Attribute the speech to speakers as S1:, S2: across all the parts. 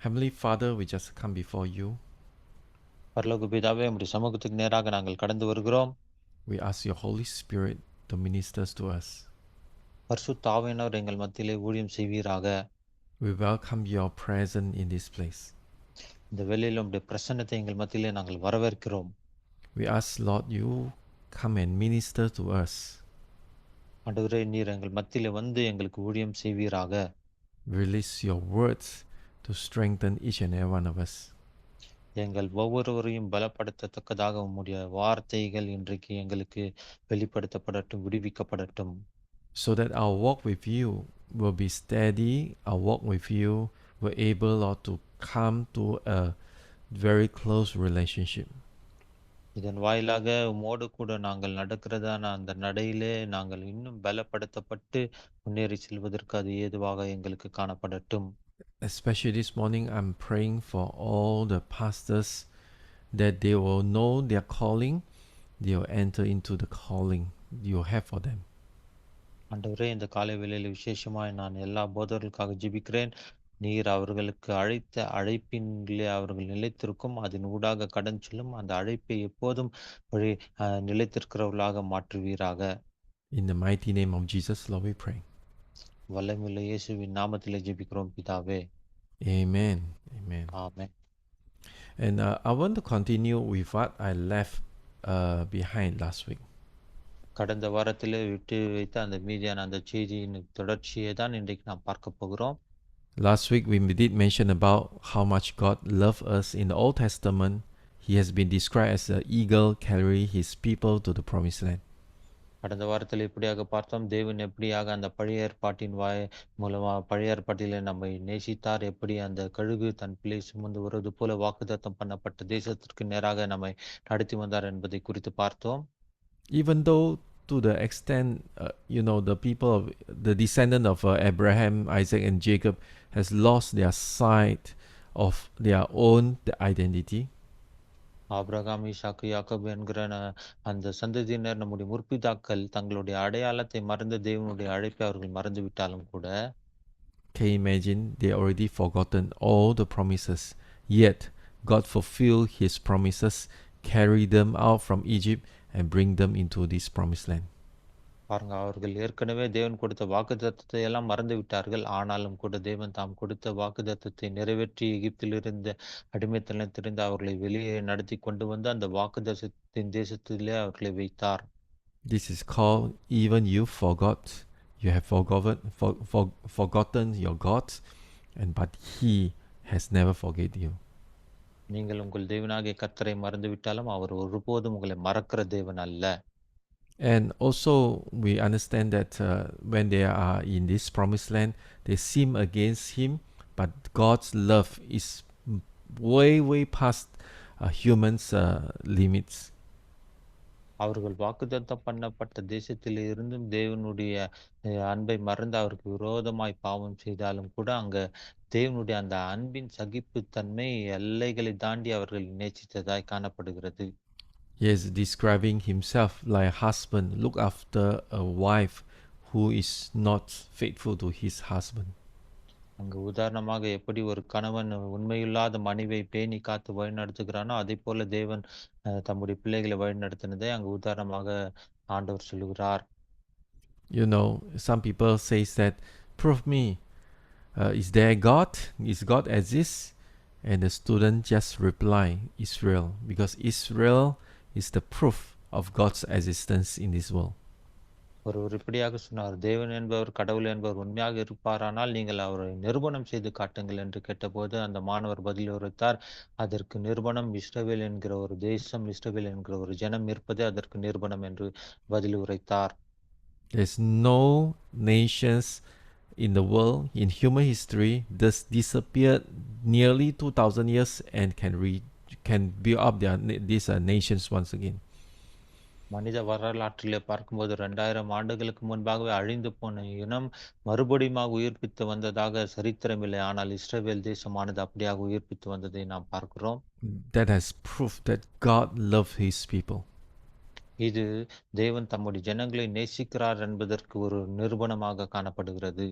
S1: Heavenly Father, we just come before you.
S2: பரலோக பிதாவே, உம்முடைய சமூகத்துக்கு நேராக நாங்கள் கடந்து வருகிறோம்.
S1: We ask your Holy Spirit to minister to us.
S2: பரிசுத்த ஆவியானவர் எங்கள் மத்தியிலே ஊழியம் செய்வீராக.
S1: We welcome your presence in this place.
S2: இந்த வேளையில் உம்முடைய பிரசன்னத்தை எங்கள் மத்தியிலே நாங்கள் வரவேற்கிறோம்.
S1: We ask, Lord, you come and minister to us.
S2: ஆண்டவரே, நீர் எங்கள் மத்தியிலே வந்து எங்களுக்கு ஊழியம் செய்வீராக.
S1: Release your words to strengthen each and every one of us.
S2: எங்கள் ஒவ்வொருவரையும் பலப்படுத்தத்தக்கதாக உம்முடைய வார்த்தைகள் இன்றைக்கு எங்களுக்கு வெளிப்படுத்தப்படட்டும், விடுவிக்கப்படட்டும்.
S1: So that our walk with you will be steady, our walk with you will able, Lord, to come to a very close relationship.
S2: இதன் வாயிலாக உம்மோடு கூட நாங்கள் நடக்கிறதான அந்த நடையிலே நாங்கள் இன்னும் பலப்படுத்தப்பட்டு முன்னேறி செல்வதற்கு அது ஏதுவாக எங்களுக்கு காணப்படட்டும்.
S1: Especially this morning, I'm praying for all the pastors that they will know their calling, they will enter into the calling you have for them.
S2: ஆண்டவரே, இந்த காலை வேளையில் விசேஷமாய் நான் எல்லா போதகர்களுக்காக ஜெபிக்கிறேன். நீர் அவர்களுக்கு அழைத்த அழைப்பினிலே அவர்கள் நிலைத்திருக்கும், அதன் ஊடாக கடந்து செல்லும் அந்த அழைப்பை எப்போதும் வழி நிலைத்திருக்கிறவர்களாக மாற்றுவீராக.
S1: In the mighty name of Jesus, Lord, we pray.
S2: வல்லமையுள்ள இயேசுவின் நாமத்திலே ஜெபிக்கிறோம் பிதாவே.
S1: Amen. Amen.
S2: Amen.
S1: And I want to continue with what I left behind last week.
S2: கடந்த வாரத்திலே விட்டு வைத்த அந்த மீதியான அந்த செய்தியின் தொடர்ச்சியை தான் இன்றைக்கு நாம் பார்க்க போகிறோம்.
S1: Last week we did mention about how much God loved us in the Old Testament. He has been described as an eagle carrying his people to the promised land.
S2: கடந்த வாரத்தில் எப்படியாக பார்த்தோம், தேவன் எப்படியாக அந்த பழைய ஏற்பாட்டின் மூலமாக பழைய ஏற்பாட்டிலே நம்மை நேசித்தார், எப்படி அந்த கழுகு தன் பிள்ளை சுமந்து வருவது போல வாக்குத்தத்தம் பண்ணப்பட்ட தேசத்திற்கு நேராக நம்மை நடத்தி வந்தார் என்பதை குறித்து பார்த்தோம்.
S1: Even though to the extent, the people of the descendant of Abraham, Isaac, and Jacob has lost their sight of their own identity.
S2: Abraham, Isaac, யாக்கோபு என்கிற அந்த சந்ததியினர் நம்முடைய முற்பிதாக்கள் தங்களுடைய அடையாளத்தை மறந்த தேவனுடைய அழைப்பை அவர்கள் மறந்து விட்டாலும் கூட,
S1: Can you imagine? They already forgotten all the promises. Yet God fulfilled His promises, carry them out from Egypt, and bring them into this promised land.
S2: பாருங்க, அவர்கள் ஏற்கனவே தேவன் கொடுத்த வாக்குத்தத்தத்தை எல்லாம் மறந்து விட்டார்கள். ஆனாலும் கூட தேவன் தாம் கொடுத்த வாக்குத்தத்தத்தை நிறைவேற்றி எகிப்திலிருந்த அடிமைத்தனத்திலிருந்து அவர்களை வெளியே நடத்தி கொண்டு வந்து அந்த வாக்குத்தத்தத்தின் தேசத்திலே அவர்களை வைத்தார்.
S1: This is called even you forgot. You have forgotten your God, but He has never forget you.
S2: நீங்கள் உங்கள் தேவனாகிய கர்த்தரை மறந்து விட்டாலும் அவர் ஒருபோதும் உங்களை மறக்கிற தேவன் அல்ல.
S1: And also we understand that when they are in this promised land, they sin against Him, but God's love is way past humans' limits.
S2: அவர்கள் வாக்குத்தத்தம் பண்ணப்பட்ட தேசத்தில் இருந்தும் தேவனுடைய அன்பை மறந்து அவருக்கு விரோதமாய் பாவம் செய்தாலும் கூட அங்க தேவனுடைய அந்த அன்பின் சகிப்புத்தன்மை எல்லைகளை தாண்டி அவர்கள் நேசித்ததாய் காணப்படுகிறது.
S1: Yes, describing himself like a husband look after a wife who is not faithful to his husband.
S2: அங்கு உதாரணமாக எப்படி ஒரு கணவன் உண்மையில்லாத மனைவியை பேணி காத்து வழிநடத்துகிறானோ அதே போல தேவன் தம்முடைய பிள்ளைகளை வழிநடத்தினதை அங்கு உதாரணமாக ஆண்டவர் சொல்லுகிறார்.
S1: Some people says that, prove me, is there God? Is God exist? And the student just reply, Israel, because Israel is the proof of God's existence in this world.
S2: ஒருவர் இப்படியாக சொன்னார், தேவன் என்பவர் கடவுள் என்பவர் உண்மையாக இருப்பாரானால் நீங்கள் அவரை நிரூபணம் செய்து காட்டுங்கள் என்று கேட்டபோது அந்த மாணவர் பதில் உரைத்தார், அதற்கு நிரூபணம் இஸ்ரவேல் என்கிற ஒரு தேசம், இஸ்ரவேல் என்கிற ஒரு ஜனம் இருப்பதே அதற்கு நிரூபணம் என்று பதில் உரைத்தார்.
S1: There's no nations in the world, in human history, that's disappeared nearly 2000 years and can build up these nations once again.
S2: மனித வரலாற்றிலே பார்க்கும்போது 2000 ஆண்டுகளுக்கு முன்பாகவே அழிந்து போன இனம் மறுபடியும் உயிர்ப்பித்து வந்ததாக சரித்திரமில்லை. ஆனால் இஸ்ரவேல் தேசமானது அப்படியாக உயிர்ப்பித்து வந்ததை நாம் பார்க்கிறோம்.
S1: That has proved that God loves His people.
S2: இது தேவன் தம்முடைய ஜனங்களை நேசிக்கிறார் என்பதற்கு ஒரு நிரூபணமாக காணப்படுகிறது.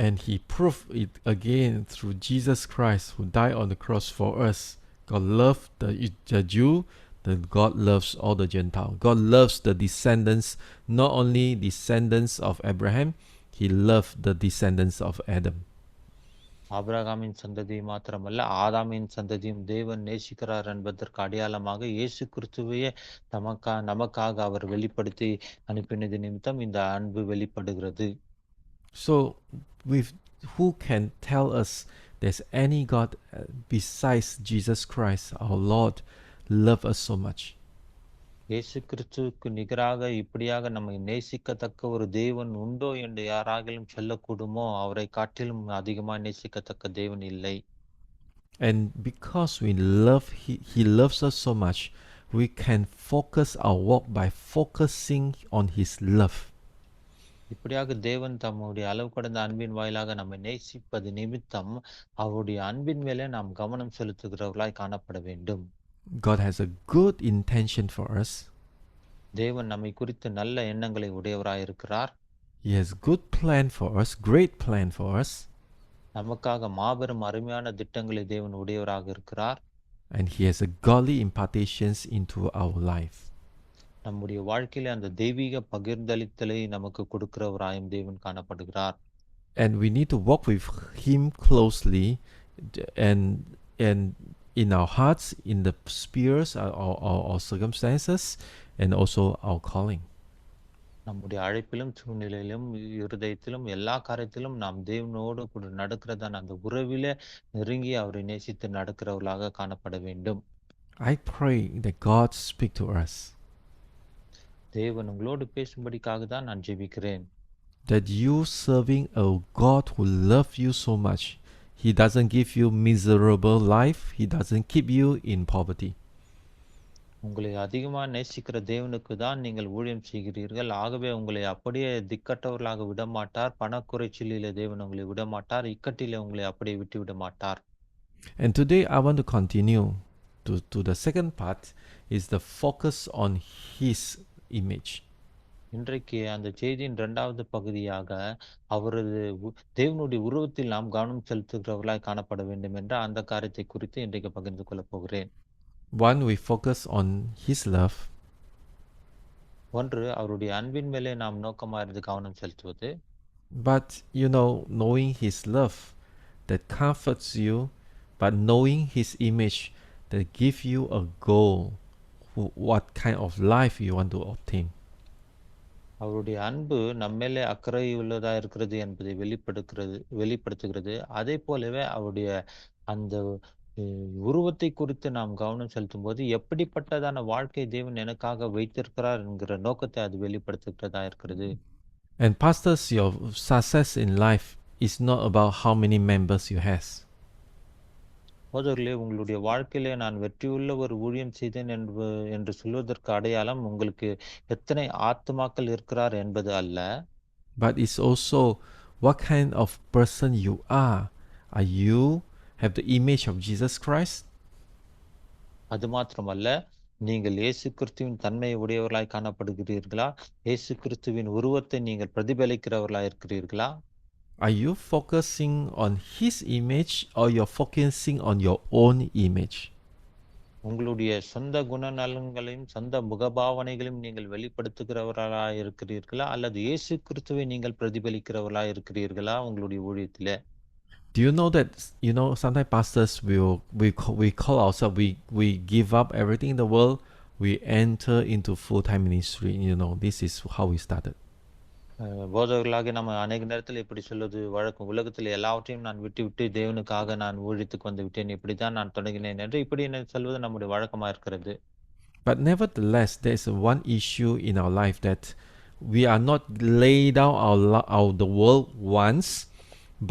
S1: And he proved it again through Jesus Christ, who died on the cross for us. God loved the Jew, that God loves all the Gentile. God loves the descendants, not only descendants of Abraham, he loved the descendants of Adam.
S2: ஆபிரகாமின் சந்ததி மாத்திரமல்ல, ஆதாமின் சந்ததியும் தேவன் நேசிக்கிறார் என்பதற்கு அடையாளமாக இயேசு கிறிஸ்துவையே நமக்காக அவர் வெளிப்படுத்தி அனுப்பினது நிமித்தம் இந்த அன்பு வெளிப்படுகிறது.
S1: So, with who can tell us there's any God besides Jesus Christ, our Lord, love us so much?
S2: இயேசு கிறிஸ்துவுக்கு நிகராக இப்படியாக நம்மை நேசிக்கத்தக்க ஒரு தேவன் உண்டோ என்று யாராகிலும் சொல்லக்கூடுமோ? அவரை காட்டிலும் அதிகமாக நேசிக்கத்தக்க தேவன் இல்லை.
S1: And because we love he loves us so much, we can focus our walk by focusing on his love.
S2: இப்படியாக தேவன் தம்முடைய அளவு கடந்த அன்பின் வாயிலாக நம்மை நேசிப்பது நிமித்தம் அவருடைய அன்பின் மேலே நாம் கவனம் செலுத்துகிறவர்களாய் காணப்பட வேண்டும்.
S1: God has a good intention for us.
S2: தேவன் நம்மை குறித்து நல்ல எண்ணங்களை உடையவராய் இருக்கிறார்.
S1: He has good plan for us, great plan for us.
S2: நமக்காக மாபெரும் அருமையான திட்டங்களை தேவன் உடையவராக இருக்கிறார்.
S1: And he has a godly impartations into our life.
S2: நம்முடைய வாழ்க்கையில அந்த தெய்வீக பகிர்ந்தளித்தலை நமக்கு கொடுக்கிறவராயும் தேவன் காணப்படுகிறார்.
S1: And we need to walk with him closely, and in our hearts, in the spheres, our circumstances, and also our calling.
S2: நம்முடைய அழைப்பிலும் சூழ்நிலையிலும் இருதயத்திலும் எல்லா காரியத்திலும் நாம் தேவனோடு கூட நடக்கிறதான அந்த உறவிலே நெருங்கி அவரை நேசித்து நடக்கிறவர்களாக காணப்பட வேண்டும்.
S1: I pray that God speak to us.
S2: தேவன் உங்களோடு பேசும்படிக்காக தான் நான் ஜெபிக்கிறேன்.
S1: That you serving a God who loves you so much, he doesn't give you miserable life, he doesn't keep you in poverty.
S2: உங்களை அதிகமாக நேசிக்கிற தேவனுக்கு தான் நீங்கள் ஊழியம் செய்கிறீர்கள். ஆகவே உங்களை அப்படியே திக்கற்றவர்களாக விடமாட்டார். பணக்குறைச்சலிலே தேவன் உங்களை விடமாட்டார். இக்கட்டிலே உங்களை அப்படியே விட்டு விட மாட்டார்.
S1: And today I want to continue to the second part, is the focus on his image.
S2: இன்றைக்கு அந்த செய்தியின் 2வது பகுதியாக அவரது தேவனுடைய உருவத்தில் நாம் கவனம் செலுத்துகிறவர்களாய் காணப்பட வேண்டும் என்ற அந்த காரியத்தை குறித்து இன்றைக்கு பகிர்ந்து கொள்ளப் போகிறேன்.
S1: One, we focus on his love.
S2: ஒன்று, அவருடைய அன்பின் மேலே நாம் நோக்கமாக இருந்து கவனம் செலுத்துவது.
S1: But knowing his love that comforts you, but knowing his image that give you a goal, what kind of life you want to obtain.
S2: அவருடைய அன்பு நம்மேலே அக்கறை உள்ளதா இருக்கிறது என்பதை வெளிப்படுத்துகிறது. அதே போலவே அவருடைய அந்த உருவத்தை குறித்து நாம் கவனம் செலுத்தும் போது எப்படிப்பட்டதான வாழ்க்கை தேவன் எனக்காக வைத்திருக்கிறார் என்கிற நோக்கத்தை அது வெளிப்படுத்துகிறதா இருக்கிறது.
S1: And pastors, your success in life is not about how many members you has.
S2: போதகர்களே, உங்களுடைய வாழ்க்கையிலே நான் வெற்றியுள்ள ஒரு ஊழியம் செய்தேன் என்று சொல்வதற்கு அடையாளம் உங்களுக்கு எத்தனை ஆத்துமாக்கள் இருக்கிறார் என்பது அல்ல.
S1: But it's also what kind of person you are. Are you have the image of Jesus Christ?
S2: அது மாத்திரமல்ல, நீங்கள் இயேசு கிறிஸ்துவின் தன்மை உடையவர்களாய் காணப்படுகிறீர்களா? இயேசு கிறிஸ்துவின் உருவத்தை நீங்கள் பிரதிபலிக்கிறவர்களாய் இருக்கிறீர்களா?
S1: Are you focusing on his image, or you're focusing on your own image?
S2: உங்களுடைய சொந்த குணநலன்களையும் சொந்த முகபாவனைகளையும் நீங்கள் வெளிப்படுத்துகிறவர்களாய் இருக்கிறீர்களா, அல்லது இயேசு கிறிஸ்துவை நீங்கள் பிரதிபலிக்கிறவர்களாய் இருக்கிறீர்களா உங்களுடைய ஊழியத்திலே?
S1: Do you know that sometimes pastors we call ourselves, we give up everything in the world, we enter into full-time ministry. This is how we started.
S2: போதகர்களாக நம்ம அநேக நேரத்தில் இப்படி சொல்வது வழக்கம். உலகத்தில் எல்லாவற்றையும் நான் விட்டு தேவனுக்காக நான் ஊழியத்துக்கு வந்து விட்டேன், இப்படித்தான் நான் தொடங்கினேன் என்று இப்படி சொல்வது நம்முடைய வழக்கமா இருக்கிறது.
S1: But nevertheless, there is one issue in our life, that we are not lay down the world once,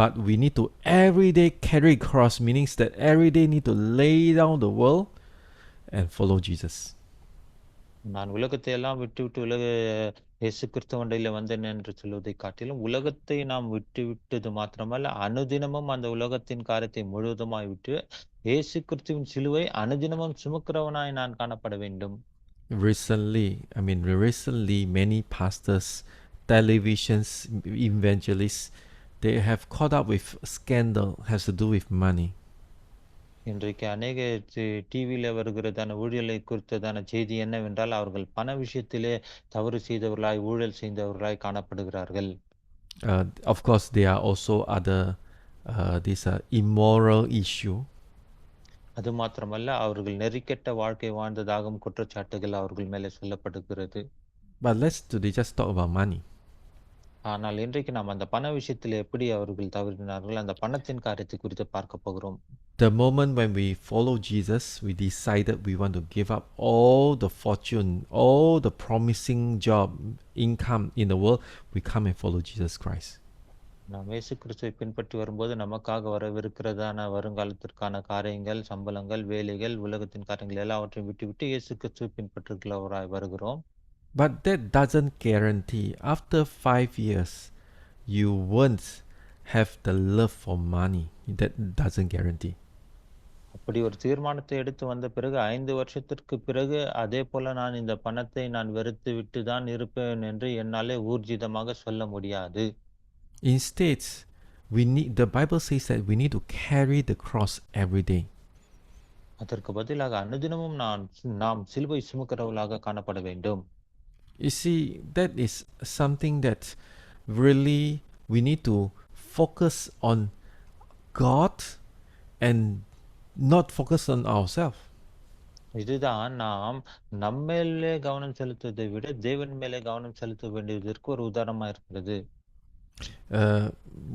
S1: but we need to every day carry cross, meaning that every day need to lay down the world and follow Jesus.
S2: நான் உலகத்தை எல்லாம் விட்டு இயேசு கிறிஸ்துவண்டையில வந்தேன் என்று சொல்வதை காட்டிலும், உலகத்தை நாம் விட்டது மாத்திரமல்ல, அனுதினமும் அந்த உலகத்தின் காரியத்தை முழுவதுமாய் விட்டு இயேசு கிறிஸ்துவின் சிலுவை அனுதினமும் சுமக்கிறவனாய் நான் காணப்பட வேண்டும்.
S1: Recently many pastors, televisions, evangelists, they have caught up with scandal, has to do with money.
S2: இன்றைக்கு அநேக டிவியில வருகிறதான ஊழியலை குறித்ததான செய்தி என்னவென்றால், அவர்கள் பண விஷயத்திலே தவறு செய்தவர்களாய், ஊழல் செய்தவர்களாய் காணப்படுகிறார்கள்.
S1: Of course, there are also other this immoral issue.
S2: அது மாத்திரமல்ல, அவர்கள் நெறிக்கெட்ட வாழ்க்கை வாழ்ந்ததாகவும் குற்றச்சாட்டுகள் அவர்கள் மேலே சொல்லப்படுகிறது.
S1: But let's today just talk about money.
S2: ஆனால் இன்றைக்கு நாம் அந்த பண விஷயத்தில் எப்படி அவர்கள் தவறினார்கள், அந்த பணத்தின் காரியத்தை குறித்து பார்க்க போகிறோம்.
S1: The moment when we follow Jesus, we decided we want to give up all the fortune, all the promising job, income in the world, we come and follow Jesus Christ.
S2: நாம் இயேசு கிறிஸ்துவை பின்பற்றி வரும்போது நமக்காக வரவிருக்கிறதான வருங்காலத்திற்கான காரியங்கள், சம்பளங்கள், வேலைகள், உலகத்தின் காரியங்கள் எல்லாவற்றையும் விட்டுவிட்டு இயேசு கிறிஸ்துவை பின்பற்றுகிறவராய் வருகிறோம்.
S1: But that doesn't guarantee after 5 years you won't have the love for money. That doesn't guarantee.
S2: அப்படி ஒரு தீர்மானத்தை எடுத்து வந்த பிறகு 5 வருஷத்திற்கு பிறகு அதே போல நான் இந்த பணத்தை நான் வெறுத்து விட்டு தான் இருப்பேன் என்று என்னாலே ஊர்ஜிதமாக சொல்ல முடியாது.
S1: Instead, the Bible says that we need to carry the cross every day.
S2: அதற்கு பதிலாக அனுதினமும் நாம் சிலுவை சுமக்கிறவர்களாக காணப்பட வேண்டும்.
S1: You see, that is something that really we need to focus on God and not focus on ourselves.
S2: இதுதான் நாம் நம்மேலே கவனம் செலுத்துவதை விட தேவன் மேலே கவனம் செலுத்த வேண்டியதற்கு ஒரு உதாரணமா இருக்கிறது.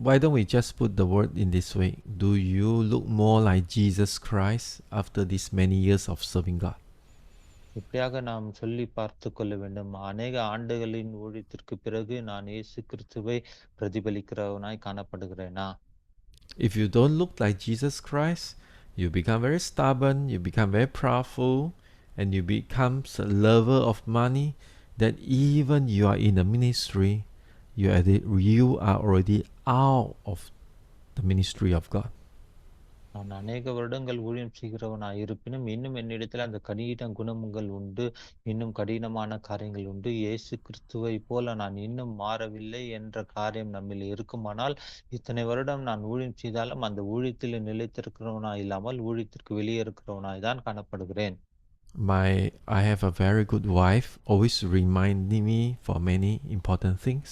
S1: Why don't we just put the word in this way? Do you look more like Jesus Christ after these many years of serving God?
S2: இப்படியாக நாம் சொல்லி பார்த்து கொள்ள வேண்டும். அநேக ஆண்டுகளின் ஊழியத்திற்கு பிறகு நான் இயேசு கிறிஸ்துவை பிரதிபலிக்கிறவனாய் காணப்படுகிறேனா?
S1: If you don't look like Jesus Christ, you become very stubborn, you become very proudful, and you become a lover of money, that even you are in the ministry, you are already out of the ministry of God.
S2: நான் அநேக வருடங்கள் ஊழியம் செய்கிறவனாய் இருப்பினும் இன்னும் என்னிடத்தில் அந்த கடின குணங்கள் உண்டு, இன்னும் கடினமான காரியங்கள் உண்டு. இயேசு கிறிஸ்துவை போல நான் இன்னும் மாறவில்லை என்ற காரியம் நம்மில் இருக்குமானால், இத்தனை வருடம் நான் ஊழியம் செய்தாலும் அந்த ஊழியத்தில் நிலைத்திருக்கிறவனாய் இல்லாமல் ஊழியத்திற்கு வெளியே இருக்கிறவனாய் தான் காணப்படுகிறேன்.
S1: I have a very good wife, always reminding me for many important things.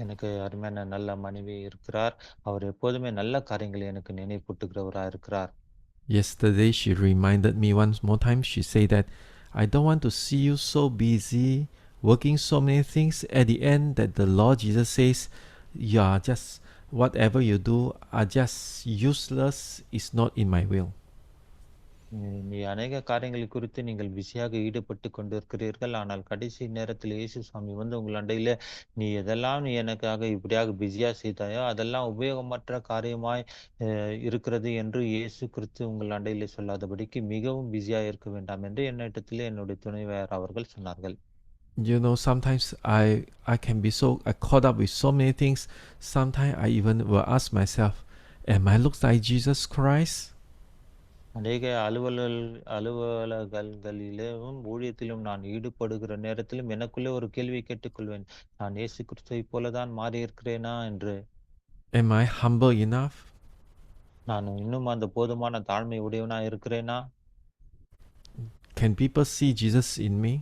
S2: எனக்கு அருமையான நல்ல மனைவி இருக்கிறார். அவர் எப்போதுமே நல்ல காரியங்களை எனக்கு நினைப்பூட்டுகிறவராக இருக்கிறார்.
S1: Yesterday she reminded me once more time. She said that I don't want to see you so busy working so many things. At the end, that the Lord Jesus says, you are just whatever you do are just useless. It's not in my will.
S2: நீ அநேக காரியங்களை குறித்து நீங்கள் பிஸியாக ஈடுபட்டு கொண்டிருக்கிறீர்கள். ஆனால் கடைசி நேரத்தில் இயேசு சுவாமி வந்து உங்கள் அண்டையில நீ எதெல்லாம் நீ எனக்காக இப்படியாக பிஸியா செய்தாயோ அதெல்லாம் உபயோகமற்ற காரியமாய் இருக்கிறது என்று இயேசு கிறிஸ்து உங்கள் அண்டையிலே சொல்லாதபடிக்கு மிகவும் பிஸியா இருக்க வேண்டாம் என்று என்னிடத்திலே என்னுடைய துணைவியார் அவர்கள் சொன்னார்கள்.
S1: You know, sometimes I can be so caught up with so many things. Sometimes I even will ask myself, am I look like Jesus Christ?
S2: அநேக அலுவலகங்களிலும் ஊழியத்திலும் நான் ஈடுபடுகிற நேரத்திலும் எனக்குள்ளே ஒரு கேள்வியை கேட்டுக்கொள்வேன். நான் இயேசு கிறிஸ்துவை போலதான் மாறி இருக்கிறேனா என்று.
S1: Am I humble enough?
S2: நான் இன்னும் அந்த போதுமான தாழ்மை உடையவனா இருக்கிறேனா?
S1: Can people see Jesus in me?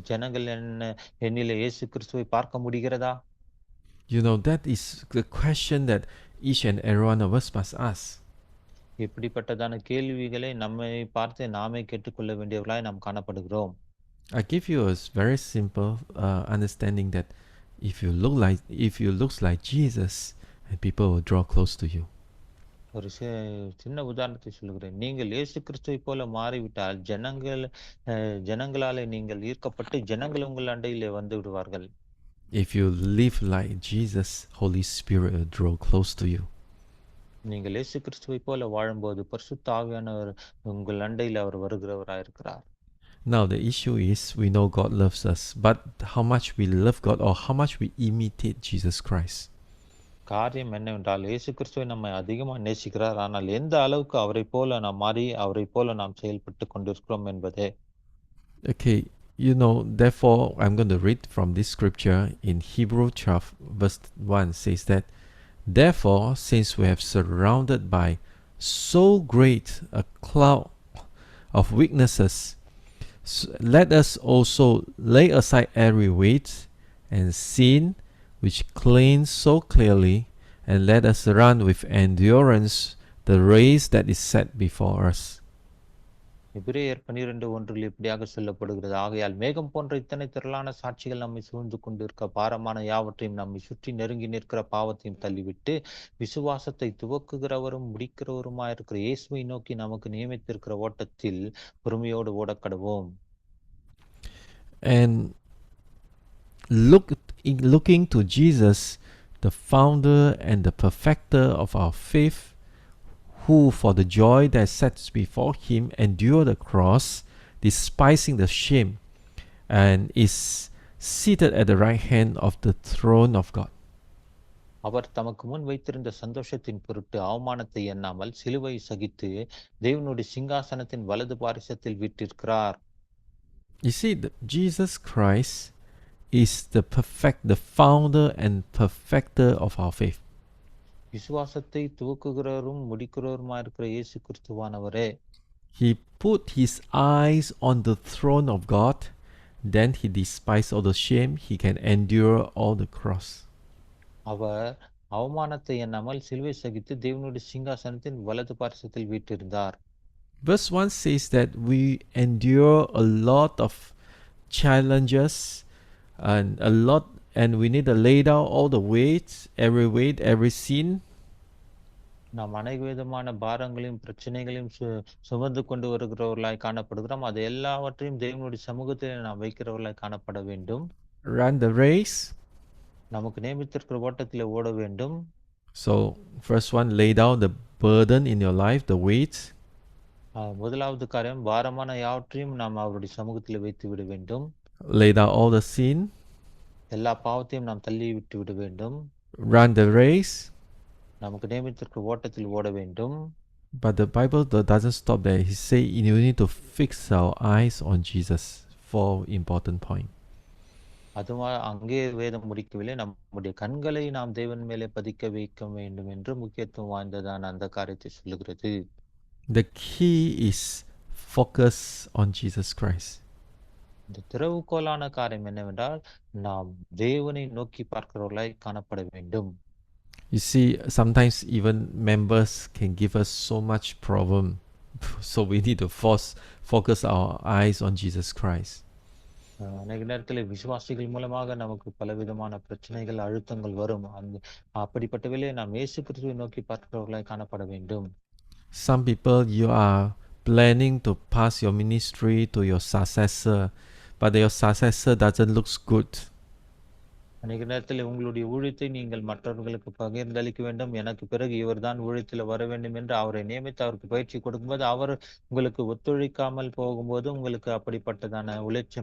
S2: ஜனங்கள் என்னிலே இயேசு கிறிஸ்துவை பார்க்க முடிகிறதா?
S1: You know, that is the question that each and every one of us must ask.
S2: இப்படிப்பட்டதான கேள்விகளை நம்மை பார்த்து நாமே கேட்டுக்கொள்ள வேண்டியவர்களாய் நாம் காணப்படுகிறோம்.
S1: I give you a very simple understanding that if you look like Jesus, and people will draw close to you.
S2: ஒரு சின்ன உதாரணத்தை சொல்லுகிறேன். நீங்கள் இயேசு கிறிஸ்துவை போல மாறிவிட்டால் ஜனங்களாலே நீங்கள் ஈர்க்கப்பட்டு ஜனங்கள் உங்கள் அண்டையிலே வந்து விடுவார்கள்.
S1: If you live like Jesus, Holy Spirit will draw close to you.
S2: நீங்கள் இயேசு கிறிஸ்துவை போல வாழும்போது பரிசுத்த ஆவியானவர் உங்கள் அண்டையில் அவர் வருகிறவராய் இருக்கிறார்.
S1: Now the issue is we know God loves us, but how much we love God or how much we imitate Jesus Christ.
S2: காரியம் என்னவென்றால் இயேசு கிறிஸ்துவை நம்மை அதிகமாக நேசிக்கிறார், ஆனால் எந்த அளவுக்கு அவரை போல நாம் மாறி அவரை போல நாம் செயல்பட்டு கொண்டிருக்கிறோம் என்பதே.
S1: Okay, you know, therefore I'm going to read from this scripture in Hebrew 12 verse 1 says that Therefore, since we have surrounded by so great a cloud of witnesses, let us also lay aside every weight and sin which clings so clearly, and let us run with endurance the race that is set before us.
S2: எபிரேயர் 12:1 இப்படியாக சொல்லப்படுகிறது. ஆகையால் மேகம் போன்ற இத்தனை திரளான சாட்சிகள் நம்மை சூழ்ந்து கொண்டிருக்க பாரமான யாவற்றையும் நம்மை சுற்றி நெருங்கி நிற்கிற பாவத்தையும் தள்ளிவிட்டு விசுவாசத்தை துவக்குகிறவரும் முடிக்கிறவருமாயிருக்கிற இயேசுவை நோக்கி நமக்கு நியமித்திருக்கிற ஓட்டத்தில் பொறுமையோடு ஓடக்கடவோம்.
S1: And looking to Jesus, the founder and the perfecter of our faith, who for the joy that sets before him endured the cross, despising the shame, and is seated at the right hand of the throne of God.
S2: அவர் தமக்கு முன் வைத்திருந்த சந்தோஷத்தின் பொருட்டு அவமானத்தை எண்ணாமல் சிலுவை சகித்து தேவனுடைய சிங்காசனத்தின் வலது பாரிசத்தில் விட்டிருக்கிறார்.
S1: You see, Jesus Christ is the founder and perfecter of our faith.
S2: விசுவாசத்தை துவக்குகிறவரும் முடிக்கிறவருமாயிருக்கிற இயேசு கிறிஸ்துவானவரே.
S1: He put his eyes on the throne of God, then he despised all the shame, he can endure all the cross.
S2: அவர் அவமானத்தை எண்ணாமல் சிலுவை சகித்து தேவனுடைய சிங்காசனத்தின் வலது பாரிசத்தில் வீற்றிருந்தார்.
S1: Verse 1 says that we endure a lot of challenges and we need to lay down all the weight, every sin.
S2: நாம் அநேக விதமான பாரங்களையும் பிரச்சனைகளையும் சுமந்து கொண்டு வருகிறவர்களாய் காணப்படுகிறோம். அது எல்லாவற்றையும் தேவனுடைய சமூகத்தில் நாம் வைக்கிறவர்களாய் காணப்பட வேண்டும்.
S1: Run the race.
S2: நமக்கு நியமித்திருக்கிற ஓட்டத்தில் ஓட வேண்டும்.
S1: So first one, lay down the burden in your life, the weight.
S2: முதலாவது காரியம் பாரமான யாவற்றையும் நாம் அவருடைய சமூகத்தில் வைத்து விட வேண்டும்.
S1: Lay down all the sin.
S2: எல்லா பாவத்தையும் நாம் தள்ளி விட்டு விட வேண்டும்.
S1: Run the race.
S2: நமக்கு நியமித்திருக்கிற ஓட்டத்தில் ஓட வேண்டும்.
S1: But the Bible doesn't stop there. He say you need to fix our eyes on Jesus. 4 important point.
S2: அதுவா அங்கே வேதம் முடிக்கவில்லை. நம்முடைய கண்களை நாம் தேவன் மேலே பதிக்க வைக்க வேண்டும் என்று முக்கியத்துவம் வாய்ந்ததான அந்த காரியத்தை சொல்லுகிறது.
S1: The key is focus on Jesus Christ.
S2: இந்த திறவுகோலான காரியம் என்னவென்றால் நாம் தேவனை நோக்கி பார்க்கிறவர்களாய் காணப்பட வேண்டும்.
S1: You see, sometimes even members can give us so much problem, so we need to focus our eyes on Jesus Christ.
S2: அநேக நேரத்தில் விசுவாசிகள் மூலமாக நமக்கு பலவிதமான பிரச்சனைகள் அழுத்தங்கள் வரும். அப்படிப்பட்ட வேளையை நாம் இயேசு கிறிஸ்துவை நோக்கி பார்க்கிறவர்களாய் காணப்பட வேண்டும்.
S1: Some people, you are planning to pass your ministry to your successor, but your successor doesn't look good.
S2: அநேக நேரத்தில் உங்களுடைய ஊழியத்தை நீங்கள் மற்றவர்களுக்கு பகிர்ந்தளிக்க வேண்டும். எனக்கு பிறகு இவர்தான் ஊழியத்தில் வர வேண்டும் என்று அவரை நியமித்து அவருக்கு பயிற்சி கொடுக்கும்போது அவர் உங்களுக்கு ஒத்துழைக்காமல் போகும்போது உங்களுக்கு அப்படிப்பட்டதான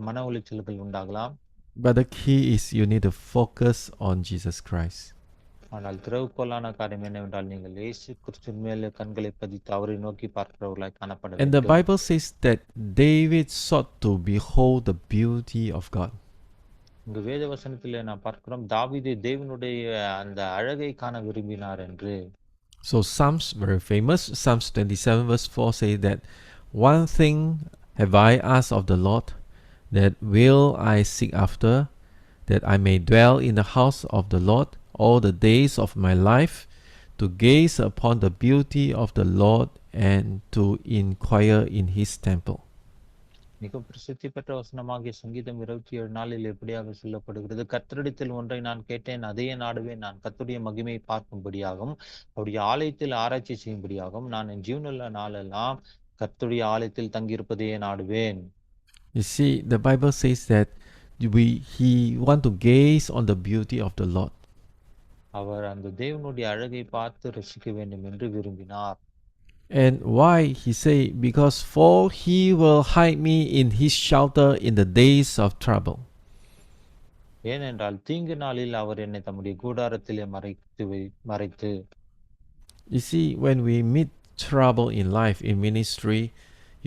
S2: மன உளைச்சல்கள் உண்டாகலாம்.
S1: But the key is you need to focus on Jesus Christ.
S2: ஆனால் திறவுகோலான காரியம் என்னவென்றால் நீங்கள் இயேசு கிறிஸ்துவின் மேலே கண்களை பதித்து அவரை நோக்கி பார்க்கிறவர்களாய் காணப்பட வேண்டும்.
S1: And the Bible says that David sought to behold the beauty of God.
S2: இங்கு வேத வசனத்திலே நாம் பார்க்கிறோம் தாவீது தேவனுடைய அந்த அழகை காண விரும்பினார் என்று.
S1: So Psalms, very famous, Psalms 27 verse 4 say that one thing have I asked of the Lord, that will I seek after, that I may dwell in the house of the Lord all the days of my life, to gaze upon the beauty of the Lord and to inquire in his temple.
S2: மிக பிரசித்தி பெற்ற வசனமாகிய சங்கீதம் 27:4 எப்படியாக சொல்லப்படுகிறது, கர்த்தரிடத்தில் ஒன்றை நான் கேட்டேன், அதையே நாடுவேன், நான் கர்த்தருடைய மகிமையை பார்க்கும்படியாகவும் அவருடைய ஆலயத்தில் ஆராய்ச்சி செய்யும்படியாகவும் நான் என் ஜீவனுள்ள நாளெல்லாம் கர்த்தருடைய ஆலயத்தில் தங்கியிருப்பதையே நாடுவேன்.
S1: You see, the Bible says that he want to gaze on the beauty of the Lord.
S2: அவர் அந்த தேவனுடைய அழகை பார்த்து ரசிக்க வேண்டும் என்று விரும்பினார்.
S1: And why? He say, because for he will hide me in his shelter in the days of trouble.
S2: ஏனென்றால் தீங்கு நாளில் அவர் என்னை தம்முடைய கூடாரத்திலே மறைத்து.
S1: You see, when we meet trouble in life, in ministry,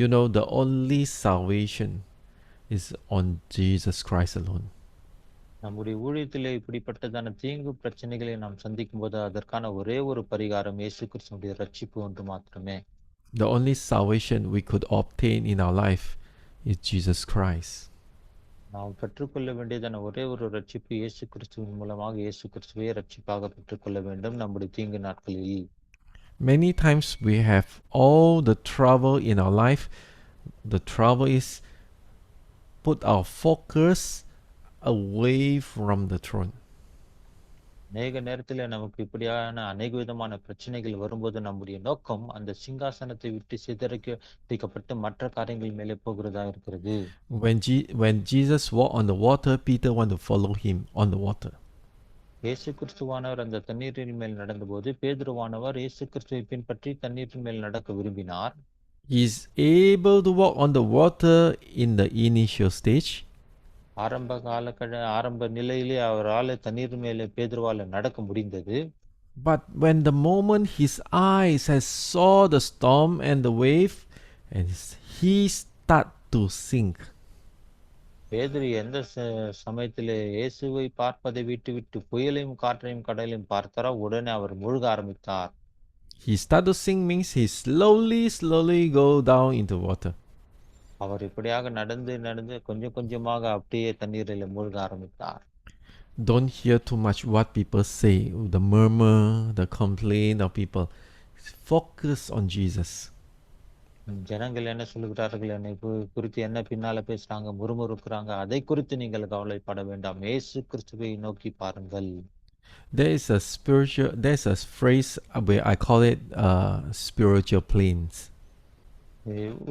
S1: you know, the only salvation is on Jesus Christ alone.
S2: நம்முடைய ஊழியத்திலே இப்படிப்பட்டதான தீங்கு பிரச்சனைகளை நாம் சந்திக்கும்போது, அதற்கான ஒரே ஒரு பரிகாரம் இயேசு கிறிஸ்துவினுடைய ரட்சிப்பு ஒன்று மாத்திரமே.
S1: The only salvation we could obtain in our life is Jesus Christ.
S2: நாம் பெற்றுக்கொள்ள வேண்டியதான ஒரே ஒரு ரட்சிப்பு இயேசு கிறிஸ்துவின் மூலமாக இயேசு கிறிஸ்துவே ரட்சிப்பாக பெற்றுக்கொள்ள வேண்டும் நம்முடைய தீங்கு நாட்களில்.
S1: Many times we have all the trouble in our life. The trouble is put our focus away from the throne.
S2: அநேக நேரத்தில் நமக்கு இப்படியான அநேக விதமான பிரச்சனைகள் வரும்போது நம்முடைய நோக்கம் அந்த சிங்காசனத்தை விட்டு சிதறடிக்கப்பட்டு மற்ற காரியங்கள் மேலே போகிறதா இருக்கிறது.
S1: When Jesus walked on the water, Peter wanted to follow him on the water.
S2: இயேசு கிறிஸ்துவானவர் அந்த தண்ணீரின் மேல் நடந்தபோது பேதுருவானவர் இயேசு கிறிஸ்துவை பின்பற்றி தண்ணீரின் மேல் நடக்க விரும்பினார்.
S1: He is able to walk on the water in the initial stage.
S2: ஆரம்ப நிலையிலே அவரால் தண்ணீர் மேலே பேதுருவால நடக்க முடிந்தது.
S1: But when the moment his eyes has saw the storm and the wave, and he start to sink.
S2: பேதுரு எந்த சமயத்திலே இயேசுவை பார்ப்பதை விட்டு புயலையும் காற்றையும் கடலையும் பார்த்தாரோ உடனே அவர் முழுக ஆரம்பித்தார்.
S1: He start to sink means he slowly go down into water.
S2: அவர் இப்படியாக நடந்து கொஞ்சம் கொஞ்சமாக அப்படியே தண்ணீரில் மூழ்க ஆரம்பித்தார்.
S1: Don't hear too much what people say, the murmur, the complaint of people. Focus on Jesus.
S2: ஜனங்கள் என்ன சொல்லுகிறார்கள், என்னை குறித்து என்ன பின்னால பேசுறாங்க, முறுமுறுக்கிறாங்க, அதை குறித்து நீங்கள் கவலைப்பட வேண்டாம். இயேசு கிறிஸ்துவை நோக்கி பாருங்கள்.
S1: There's a phrase where I call it spiritual planes.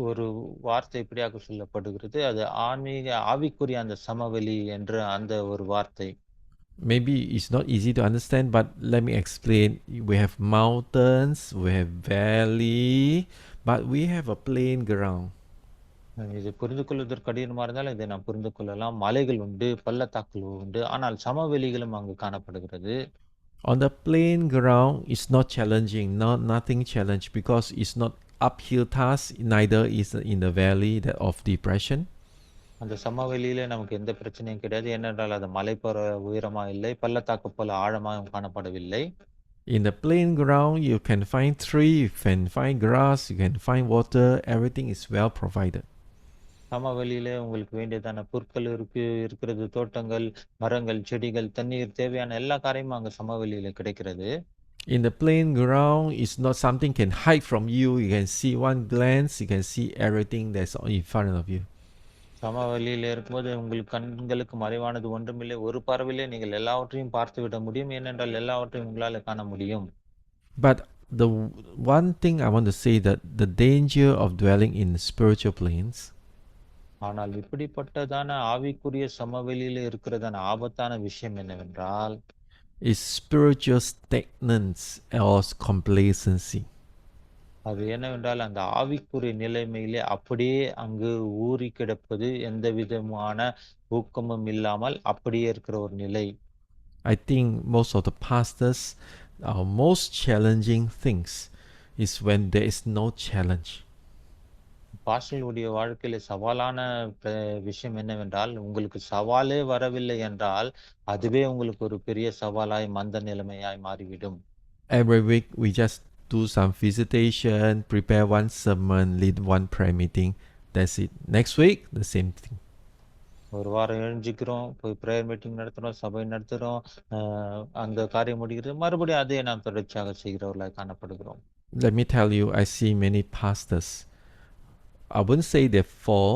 S2: ஒரு வார்த்தை இப்படியாக சொல்லப்படுகிறது, அது ஆவிக்குரிய அந்த சமவெளி என்ற அந்த ஒரு வார்த்தை.
S1: Maybe it's not easy to understand, but let me explain. We have mountains, we have valley, but we have a plain ground.
S2: இது புரிந்து கொள்வதற்கு கடினமா இருந்தாலும் இதை நாம் புரிந்து கொள்ளலாம். மலைகள் உண்டு, பள்ளத்தாக்குகள் உண்டு, ஆனால் சமவெளிகளும் அங்கு காணப்படுகிறது.
S1: On the plain ground, it's not challenging, nothing challenge, because it's not uphill task, neither is in the valley of depression.
S2: அந்த சமவெளியில நமக்கு எந்த பிரச்சனையும் கிடையாது. ஏனென்றால் அது மலை போற உயரமா இல்லை, பள்ளத்தாக்கு போல ஆழமாக காணப்படவில்லை.
S1: In the plain ground, you can find tree, you can find grass, you can find water, everything is well provided.
S2: சமவெளியில உங்களுக்கு வேண்டியதான புற்கள் இருக்கிறது, தோட்டங்கள், மரங்கள், செடிகள், தண்ணீர், தேவையான எல்லா காரியமும் அங்க சமவெளியில கிடைக்கிறது.
S1: In the plain ground, it's not something can hide from you. You can see one glance, you can see everything that's in front of you.
S2: சமவெளியில இருக்கும்போது உங்களுக்கு கண்களுக்கு மறைவானது ஒன்றுமில்லை. ஒரு பார்வையிலே நீங்கள் எல்லாவற்றையும் பார்த்து விட முடியும். ஏனென்றால் எல்லாவற்றையும் உங்களால காண முடியும்.
S1: But the one thing I want to say, that the danger of dwelling in spiritual planes,
S2: ஆனால் இப்படிப்பட்டதான ஆவிக்குரிய சமவெளியில இருக்கிறதான ஆபத்தான விஷயம் என்னவென்றால்,
S1: is spiritual stagnance or complacency.
S2: அது என்னவென்றால் அந்த ஆவிக்குரிய நிலைமையிலே அப்படியே அங்கு ஊறி கிடப்பது, எந்த விதமான ஊக்கமும் இல்லாமல் அப்படியே இருக்கிற ஒரு நிலை.
S1: I think most of the pastors, our most challenging things is when there is no challenge.
S2: பாஸ்டர்களுடைய வாழ்க்கையில சவாலான விஷயம் என்னவென்றால், உங்களுக்கு சவாலே வரவில்லை என்றால் அதுவே உங்களுக்கு ஒரு பெரிய சவாலாய் மந்த நிலைமையாய் மாறிவிடும்.
S1: Every week we just do some visitation, prepare one sermon, lead one prayer meeting. That's it. Next week, the same thing.
S2: ஒரு வாரம் எழுஞ்சிக்கிறோம், போய் ப்ரேயர் மீட்டிங் நடத்துறோம், சபை நடத்துறோம், அந்த காரியம் முடிகிறது, மறுபடியும் அதே நாம் தொடர்ச்சியாக செய்கிறவர்களாய் காணப்படுகிறோம்.
S1: Let me tell you, I see many pastors. I wouldn't say they fall,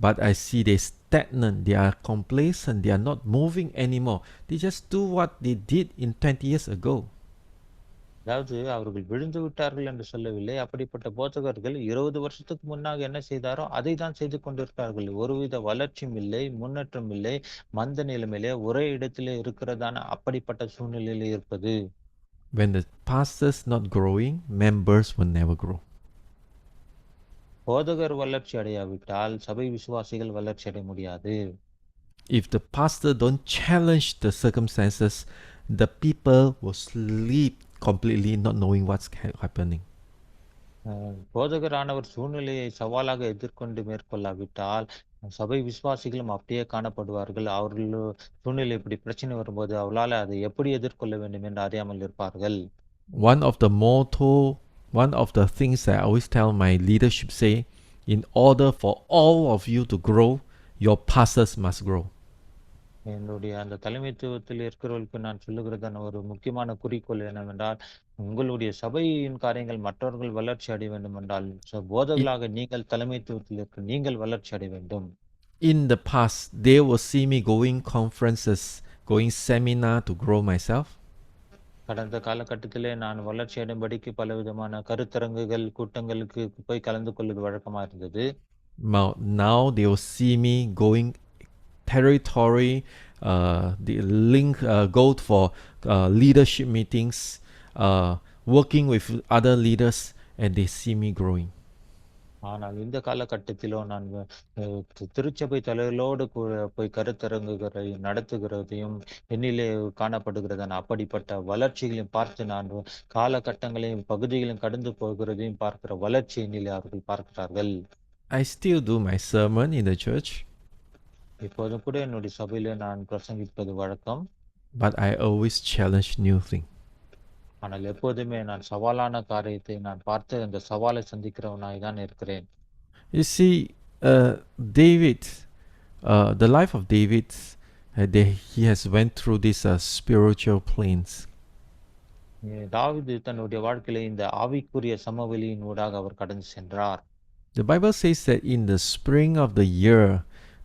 S1: but I see they stagnant, they are complacent, they are not moving anymore. They just do what they did in 20 years ago.
S2: அதாவது அவர்கள் விழுந்து விட்டார்கள் என்று சொல்லவில்லை. அப்படிப்பட்ட போதகர்கள் 20 வருஷத்துக்கு முன்னாக என்ன செய்தாரோ அதை தான் செய்து கொண்டிருக்கிறார்கள். ஒருவித வளர்ச்சியும் இல்லை, முன்னேற்றம் இல்லை, மந்த நிலைமையிலே ஒரே இடத்திலே இருக்கிறதான அப்படிப்பட்ட சூழ்நிலையில இருப்பது.
S1: When the pastor's not growing, members will never grow.
S2: போதகர் வளர்ச்சி அடையாவிட்டால் சபை விசுவாசிகள் வளர்ச்சி அடைய முடியாது.
S1: If the pastor don't challenge the circumstances, the people will sleep completely, not knowing what's happening.
S2: போதகரானவர் சூழ்நிலையை சவாலாக எதிர்கொண்டு மேற்கொள்ளாவிட்டால், சபை விசுவாசிகளும் அப்படியே காணப்படுவார்கள். அவர்கள் சூழ்நிலை இப்படி பிரச்சனை வரும்போது, அவர்களால அதை எப்படி எதிர்கொள்ள வேண்டும் என்று அறியாமல் இருப்பார்கள்.
S1: One of the motto, one of the things that I always tell my leadership say, in order for all of you to grow, your pastors must grow.
S2: என்னுடைய அந்த தலைமைத்துவத்தில் இருக்கிறவர்களுக்கு நான் சொல்லுகிறதான ஒரு முக்கியமான குறிக்கோள் என்னவென்றால், உங்களுடைய சபையின் காரியங்கள் மற்றவர்கள் வளர்ச்சி அடைய வேண்டும் என்றால்,
S1: I-
S2: போதகர்களாக நீங்கள் தலைமைத்துவத்தில் இருக்க நீங்கள் வளர்ச்சி அடைய வேண்டும்.
S1: In the past, they will see me going conferences, going seminar to grow myself.
S2: கடந்த காலகட்டத்திலே நான் வளர்ச்சி அடையும்படிக்கு பலவிதமான கருத்தரங்குகள், கூட்டங்களுக்கு போய் கலந்து கொள்வது வழக்கமா இருந்தது.
S1: Now they will see me going territory, the link go for leadership meetings, working with other leaders, and they see me growing.
S2: ஆனால் இந்த காலகட்டத்திலோ நான் திருச்சபை தலைவர்களோடு போய் கருத்தரங்குகளை நடத்துகிறதையும் என்னிலே காணப்படுகிறதான அப்படிப்பட்ட வளர்ச்சிகளையும் பார்த்து நான் காலகட்டங்களையும் பகுதிகளையும் கடந்து போகிறதையும் பார்க்கிற வளர்ச்சி என்னிலே அவர்கள் பார்க்கிறார்கள்.
S1: I still do my sermon in the church,
S2: இப்போதும் கூட என்னுடைய சபையிலே நான் பிரசங்கிப்பது வழக்கம்.
S1: but I always challenge new things.
S2: ஆனால் எப்போதுமே நான் சவாலான காரியத்தை நான் பார்த்து அந்த சவாலை சந்திக்கிறவனாய் தான் இருக்கிறேன்.
S1: You see, David, the life of David, he has went through these spiritual planes.
S2: தாவீது தன்னுடைய வாழ்க்கையில இந்த ஆவிக்குரிய சமவெளியின் ஊடாக அவர் கடந்து சென்றார்.
S1: The Bible says that in the spring of the year,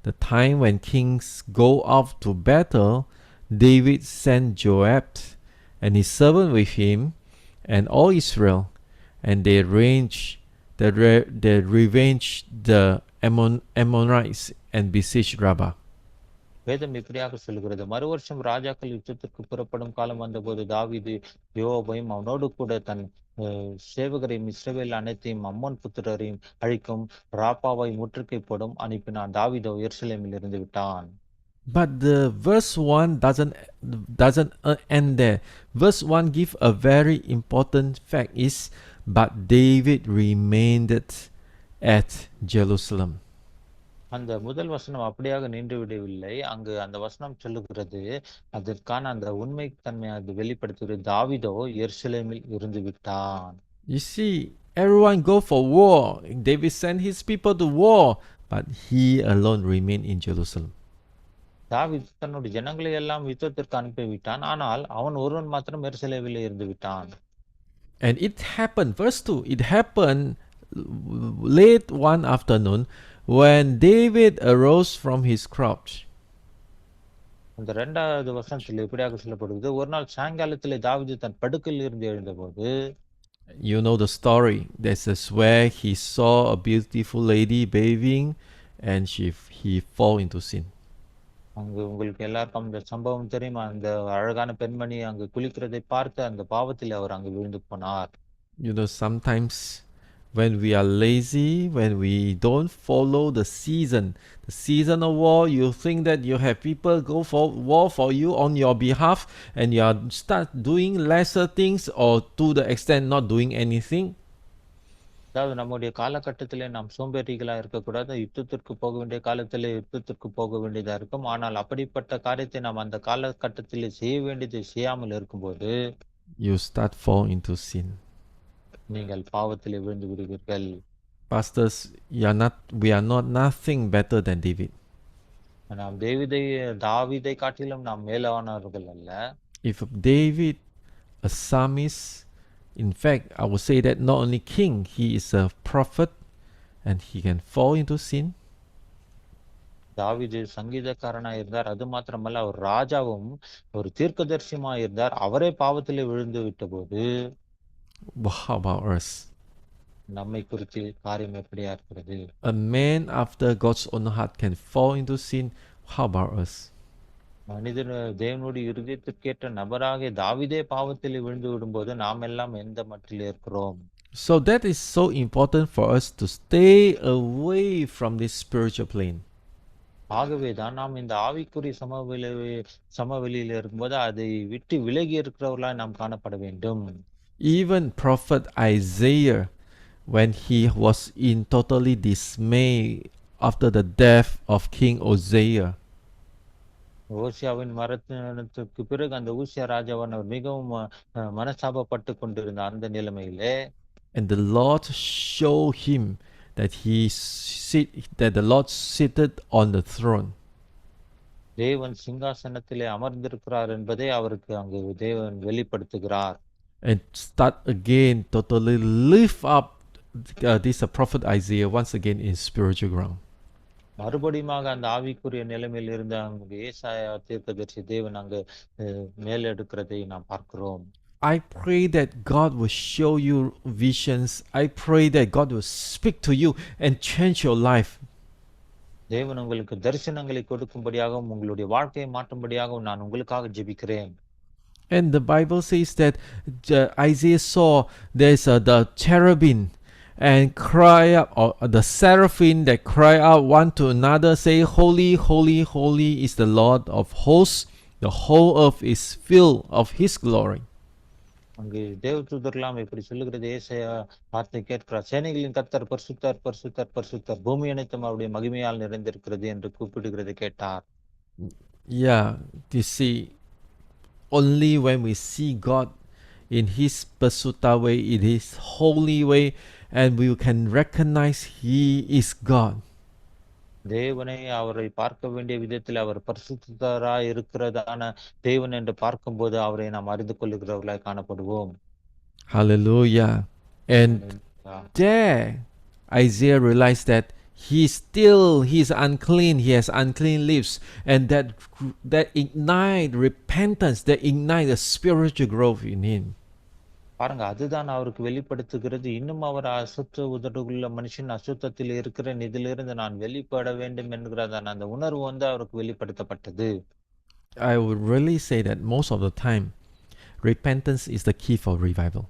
S1: the time when kings go off to battle, David sent Joab and his servant with him and all Israel, and they revenged the Ammonites and besieged Rabbah.
S2: வேதம் இப்படியாக சொல்கிறது, மறு வருஷம் ராஜாக்கள் யுத்தத்திற்கு புறப்படும் காலம் வந்தபோது தாவீது யோவாபையும் அவனோடு கூட தன் சேவகரையும் இஸ்ரவேல் அனைத்தையும் அம்மோன் புத்திரரையும் அழிக்கும் ராப்பாவை முற்றுகை போடும் அனுப்பினான். தாவீதோ எருசலேமில் இருந்து விட்டான்.
S1: But the verse 1 doesn't end there. Verse 1 give a very important fact is, but David remained at Jerusalem.
S2: அந்த முதல் வசனம் அப்படியாக நின்று விடவில்லை. அங்கு அந்த வசனம் சொல்லுகிறது, அதற்கான அந்த உண்மை தன்மை அது வெளிப்படுத்துகிறது. தாவீதோ எருசலேமில் இருந்து விட்டான்.
S1: You see, everyone go for war. David sent his people to war, but he alone remained in Jerusalem.
S2: தாவீது தன்னுடைய ஜனங்களை எல்லாம் யுத்தத்திற்கு அனுப்பிவிட்டான். ஆனால் அவன் ஒருவன் மாத்திரம் எருசலேமில் இருந்து விட்டான்.
S1: And it happened, verse 2, it happened late one afternoon when David arose from his couch.
S2: அந்த இரண்டாவது வசனத்தில் இப்படியாக சொல்லப்படுகிறது, ஒரு நாள் சாயங்காலத்திலே தாவீது தன் படுக்கையில் இருந்து எழுந்தபோது,
S1: you know the story. This is where he saw a beautiful lady bathing and he fall into sin.
S2: அங்கு உங்களுக்கு எல்லாருக்கும் இந்த சம்பவம் தெரியும். அந்த அழகான பெண்மணி அங்கு குளிக்கிறதை பார்த்து அந்த பாவத்தில் அவர் அங்கு விழுந்து போனார்.
S1: You know, sometimes when we are lazy, when we don't follow the season of war, you think that you have people go for war for you on your behalf, and you are start doing lesser things or to the extent not doing anything.
S2: அதாவது நம்முடைய காலகட்டத்திலே நாம் சோம்பேறிகளா இருக்கக்கூடாது. யுத்தத்திற்கு போக வேண்டிய காலத்திலே யுத்தத்திற்கு போக வேண்டியதா இருக்கும். ஆனால் அப்படிப்பட்ட காரியத்தை நாம் அந்த காலகட்டத்திலே செய்ய வேண்டியதை செய்யாமல் இருக்கும்போது
S1: You start fall into sin.
S2: நீங்கள் பாவத்திலே விழுந்து விடுவீர்கள்.
S1: Pastors, we are not nothing better than David.
S2: நாம் தாவீதை காட்டிலும் நாம் மேலானவர்கள் அல்ல.
S1: If David, a psalmist, in fact, I would say that not only king, he is a prophet and he can fall into sin.
S2: தாவீது சங்கீதக்காரனா இருந்தார். அது மாத்திரமல்ல, அவர் ராஜாவும் ஒரு தீர்க்கதரிசியுமா இருந்தார். அவரே பாவத்திலே விழுந்து விட்ட போது
S1: How about us?
S2: நம்மை குறித்து காரியம் எப்படியா இருக்கிறது?
S1: A man after God's own heart can fall into sin. How about us?
S2: மனிதன் தேவனுடைய இருதயத்திற்கேற்ற நபராக தாவீதே பாவத்தில் விழுந்து விடும்போது நாம் எல்லாம் எந்த மட்டில் இருக்கிறோம்?
S1: So that is so important for us to stay away from this spiritual plane.
S2: ஆகவேதான் நாம் இந்த ஆவிக்குரிய சமவெளியில் இருக்கும்போது அதை விட்டு விலகி இருக்கிறவர்களாய் நாம் காணப்பட வேண்டும்.
S1: Even prophet Isaiah, when he was in totally dismay after the death of King Uzziah.
S2: ஓசியாவின் மரணத்துக்கு பிறகு அந்த ஊசியா ராஜாவானவர் மிகவும் மனஸ்தாபப்பட்டு கொண்டிருந்த அந்த நிலைமையிலே
S1: And the Lord showed him that that the Lord seated on the throne.
S2: தேவன் சிங்காசனத்திலே அமர்ந்திருக்கிறார் என்பதை அவருக்கு அங்கு தேவன் வெளிப்படுத்துகிறார்.
S1: And start again totally lift up this prophet Isaiah once again in spiritual ground.
S2: மறுபடியுமாக அந்த ஆவிக்குரிய நிலைமையில் இருந்த அங்கு ஏசாயா தீர்க்கதரிசி தேவன் அங்கு மேலெடுக்கிறதை நாம் பார்க்கிறோம்.
S1: I pray that God will show you visions. I pray that God will speak to you and change your life.
S2: தேவன் உங்களுக்கு தரிசனங்களை கொடுக்கும்படியாகவும் உங்களுடைய வாழ்க்கையை மாற்றும்படியாகவும் நான் உங்களுக்காக ஜெபிக்கிறேன்.
S1: And the Bible says that Isaiah saw there's the cherubim and cry out, or the seraphim that cry out one to another, say, "Holy, holy, holy is the Lord of hosts. The whole earth is filled of His glory."
S2: அங்கு தேவதூதர்களாம் இப்படி சொல்லுகிறது, ஏசாயா வார்த்தை கேட்கிறார், சேனைகளின் கர்த்தர் பரிசுத்தர் பரிசுத்தர் பரிசுத்தர், பூமி அனைத்தும் அவருடைய மகிமையால் நிறைந்திருக்கிறது என்று கூப்பிடுகிறது கேட்டார்.
S1: Yeah, you see, only when we see God in His Pasuta way, in His holy way, and we can recognize He is God.
S2: தேவனை அவரை பார்க்க வேண்டிய விதத்தில் அவர் பரிசுத்தராய் இருக்கிறதான தேவன் என்று பார்க்கும்போது அவரை நாம் அறிந்து கொள்ளுகிறவர்களாய் காணப்படுவோம்.
S1: Hallelujah. And there Isaiah realized that he's unclean, he has unclean lips, and that ignite repentance, that ignite the spiritual growth in him.
S2: பாருங்க, அதுதான் அவருக்கு வெளிப்படுத்துகிறது. இன்னும் அவர் அசுத்த உதடுள்ள மனுஷன், அசுத்தத்தில் இருக்கிறேன், இதிலிருந்து நான் வெளிப்பட வேண்டும் என்கிறதான அந்த உணர்வு வந்து அவருக்கு வெளிப்படுத்தப்பட்டது.
S1: I would really say that most of the time repentance is the key for revival.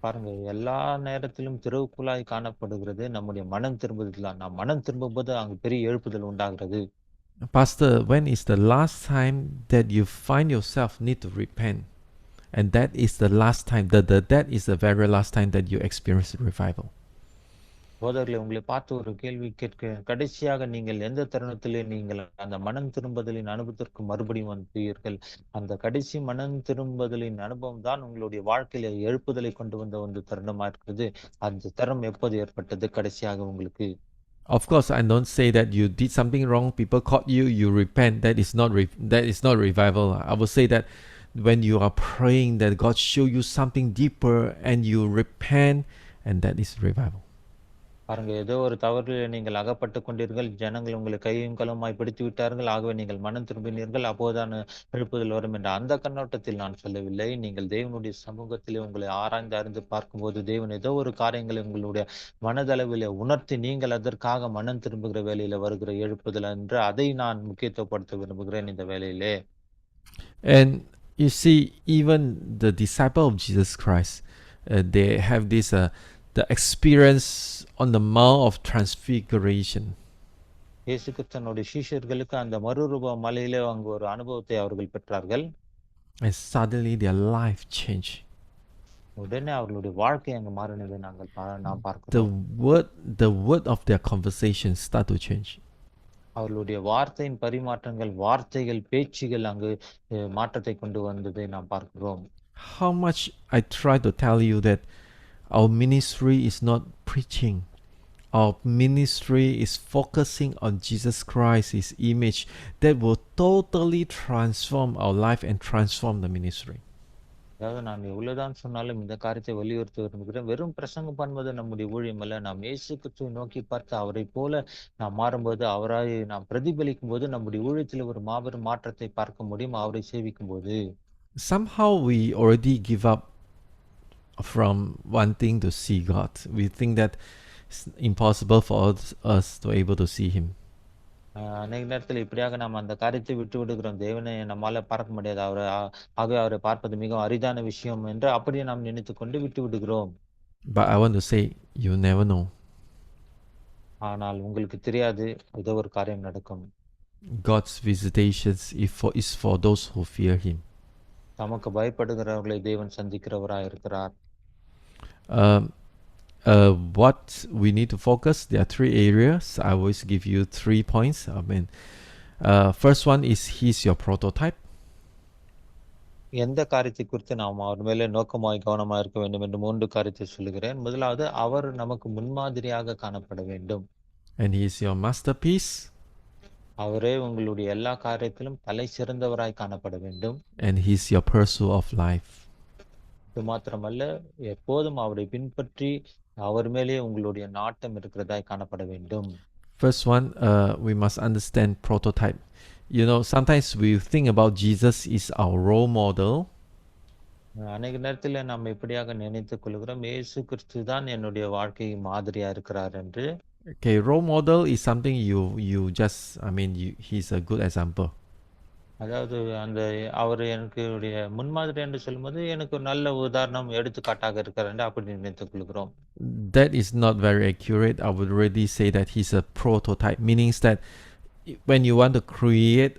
S2: பாருங்க, எல்லா நேரத்திலும் திறவுக்குள்ளாய் காணப்படுகிறது நம்முடைய மனம் திரும்புதல் தான். நாம் மனம் திரும்பும்போது அங்கு பெரிய எழுப்புதல் உண்டாகிறது.
S1: Pastor, when is the last time that you find yourself need to repent? And that is the last time, that is the very last time that you experience revival.
S2: போதகர்களே, உங்களை பார்த்து ஒரு கேள்வி கேட்கிறேன். கடைசியாக நீங்கள் எந்த தருணத்திலே நீங்கள் அந்த மனம் திரும்புதலின் அனுபவத்திற்கு மறுபடியும் வந்தீர்கள்? அந்த கடைசி மனம் திரும்புதலின் அனுபவம் தான் உங்களுடைய வாழ்க்கையில எழுப்புதலை கொண்டு வந்த ஒரு தருணமா இருக்கிறது. அந்த தருணம் எப்போது ஏற்பட்டது கடைசியாக உங்களுக்கு?
S1: Of course, I don't say that you did something wrong, people caught you, you repent. That is not revival. I would say that when you are praying that God show you something deeper and you repent, and that is revival.
S2: பாருங்க, ஏதோ ஒரு தவறில் நீங்கள் அகப்பட்டு கொண்டீர்கள், ஜனங்கள் உங்களை கையும் களவுமாய் பிடித்து விட்டார்கள், ஆகவே நீங்கள் மனம் திரும்பினீர்கள், அப்போதான எழுப்புதல் வரும் என்ற அந்த கண்ணோட்டத்தில் நான் சொல்லவில்லை. நீங்கள் தேவனுடைய சமூகத்திலே உங்களை ஆராய்ந்து அறிந்து பார்க்கும்போது தேவன் ஏதோ ஒரு காரியங்களை உங்களுடைய மனதளவிலே உணர்த்தி நீங்கள் அதற்காக மனம் திரும்புகிற வேலையில வருகிற எழுப்புதல் என்று அதை நான் முக்கியத்துவப்படுத்த விரும்புகிறேன் இந்த வேலையிலே.
S1: And you see, even the disciple of Jesus Christ, they have this the experience on the Mount of Transfiguration.
S2: இயேசு கிறிஸ்துவினுடைய சீஷர்களுக்கு அந்த மறுரூப மலையிலே அங்கு ஒரு அனுபவத்தை அவர்கள் பெற்றார்கள்.
S1: And suddenly their life changed.
S2: உடனே அவர்களுடைய வாழ்க்கை அங்கு மாறினதை நாம் பார்க்கிறோம்.
S1: The word of their conversation start to change.
S2: அவர்களுடைய வார்த்தையின் பரிமாற்றங்கள், வார்த்தைகள், பேச்சுகள் அங்கு மாற்றத்தை கொண்டு வந்ததை நாம் பார்க்கிறோம்.
S1: How much I try to tell you that our ministry is not preaching. Our ministry is focusing on Jesus Christ, His image, that will totally transform our life and transform the ministry.
S2: அதாவது நான் எவ்வளவுதான் சொன்னாலும் இந்த காரியத்தை வலியுறுத்த விரும்புகிறேன். வெறும் பிரசங்கம் பண்ணுவது நம்முடைய ஊழியம் அல்ல. நாம் இயேசு கிறிஸ்துவை நோக்கி பார்த்து அவரை போல நாம் மாறும்போது, அவராய் நாம் பிரதிபலிக்கும் போது நம்முடைய ஊழியத்தில் ஒரு மாபெரும் மாற்றத்தை பார்க்க முடியும். அவரை சேவிக்கும் போது
S1: somehow we already give up from wanting to see God. We think that it's impossible for us to able to see Him.
S2: அநேக நேரத்தில் இப்படியாக நாம் அந்த காரியத்தை விட்டு விடுகிறோம். தேவனை நம்மால பார்க்க முடியாது, ஆகவே அவரை பார்ப்பது மிகவும் அரிதான விஷயம் என்று அப்படியே நாம் நினைத்துக் கொண்டு விட்டு விடுகிறோம்.
S1: But I want to say, you never know.
S2: ஆனால் உங்களுக்கு தெரியாது, ஏதோ ஒரு காரியம் நடக்கும்.
S1: God's visitations is for those who fear Him.
S2: தமக்கு பயப்படுகிறவர்களை தேவன் சந்திக்கிறவராய் இருக்கிறார்.
S1: what we need to focus, there are three areas. I always give you 3 points. First one is he's your prototype.
S2: எந்த காரியத்தை குறித்து நாம் அவர் மேலே நோக்கமாய் கவனமாக இருக்க வேண்டும் என்று 3 காரியத்தை சொல்லுகிறேன். முதலாவது, அவர் நமக்கு முன்மாதிரியாக காணப்பட வேண்டும்.
S1: And he's your masterpiece.
S2: அவரே உங்களுடைய எல்லா காரியத்திலும் தலை சிறந்தவராய் காணப்பட வேண்டும்.
S1: And he's your pursuit of life.
S2: இது மாத்திரமல்ல, எப்போதும் அவரை பின்பற்றி அவர் மேலே உங்களுடைய நாட்டம் இருக்கிறதாய் காணப்பட வேண்டும்.
S1: First one, we must understand prototype. You know, sometimes we think about Jesus is our role model.
S2: அநேக நேரத்தில் நாம் இப்படியாக நினைத்துக் கொள்கிறோம், இயேசு கிறிஸ்து தான் என்னுடைய வாழ்க்கை மாதிரியா இருக்கிறார் என்று.
S1: Okay, role model is something you just, he's a good example.
S2: அதாவது அந்த அவர் எனக்கு முன்மாதிரி என்று சொல்லும்போது எனக்கு ஒரு நல்ல உதாரணம் எடுத்துக்காட்டாக இருக்கிறார் என்று அப்படி நினைத்துக் கொள்கிறோம்.
S1: That is not very accurate. I would really say that he's a prototype, meaning that when you want to create,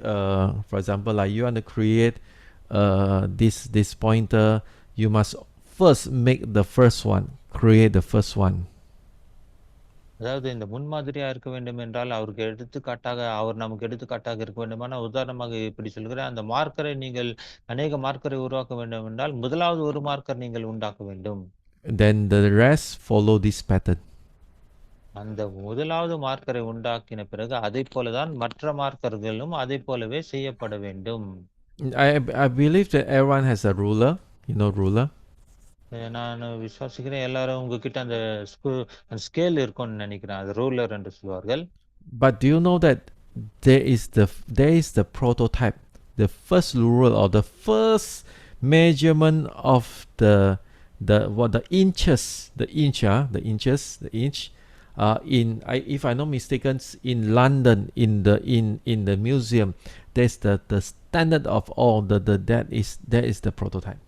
S1: for example, like you want to create this pointer, you must first make the first one, create the first one.
S2: அதாவது இந்த முன்மாதிரியா இருக்க வேண்டும் என்றால் அவருக்கு எடுத்துக்காட்டாக, அவர் நமக்கு எடுத்துக்காட்டாக இருக்க வேண்டுமான உதாரணமாக இப்படி சொல்கிறேன், அந்த மார்க்கரை நீங்கள் அநேக மார்க்கரை உருவாக்க வேண்டும் என்றால் முதலாவது ஒரு மார்க்கர் நீங்கள் உண்டாக்க வேண்டும்.
S1: Then the rest follow this pattern.
S2: அந்த முதலாவது மார்க்கரை உண்டாக்கின பிறகு அதை போலதான் மற்ற மார்க்கர்களும் அதை போலவே செய்யப்பட வேண்டும்.
S1: I believe that everyone has a ruler, ruler.
S2: நான் விசுவாசிக்கிறேன் எல்லாரும் உங்ககிட்ட அந்த ஸ்கேல் இருக்கும்னு நினைக்கிறேன், அது ரூலர் என்று சொல்வார்கள்.
S1: But do you know that there is the prototype, the first rule or the first measurement of the inches, the inch, if I'm not mistaken, in London, in the museum, there's the standard of all that is the prototype.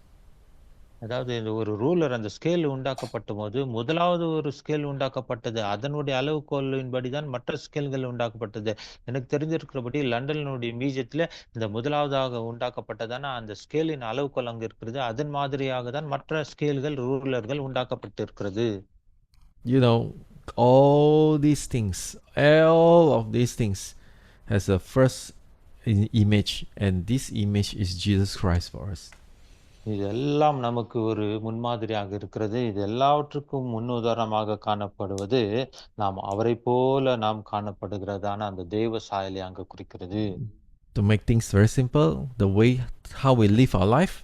S2: அதாவது இந்த ஒரு ruler, அந்த scale உண்டாக்கப்பட்ட போது முதலாவது ஒரு scale உண்டாக்கப்பட்டது, அதனுடைய அளவுகோலின்படி தான் மற்ற ஸ்கேல்கள் உண்டாக்கப்பட்டது. எனக்கு தெரிஞ்சிருக்கிறபடி லண்டனுடைய மியூசியத்தில் இந்த முதலாவதாக உண்டாக்கப்பட்டதான அந்த ஸ்கேலின் அளவுகோல் அங்கு இருக்கிறது. அதன் மாதிரியாக தான் மற்ற ஸ்கேல்கள், ரூலர்கள் உண்டாக்கப்பட்டு இருக்கிறது.
S1: All of these things has a first image, and this image is Jesus Christ for us.
S2: இதெல்லாம் நமக்கு ஒரு முன்மாதிரியாக இருக்கிறது. இது எல்லாவற்றுக்கும் முன்னுதாரணமாக காணப்படுவது நாம் அவரை போல நாம் காணப்படுகிறதான அந்த தெய்வ சாயலை அங்கு குறிக்கிறது.
S1: To make things very simple, the way how we live our life,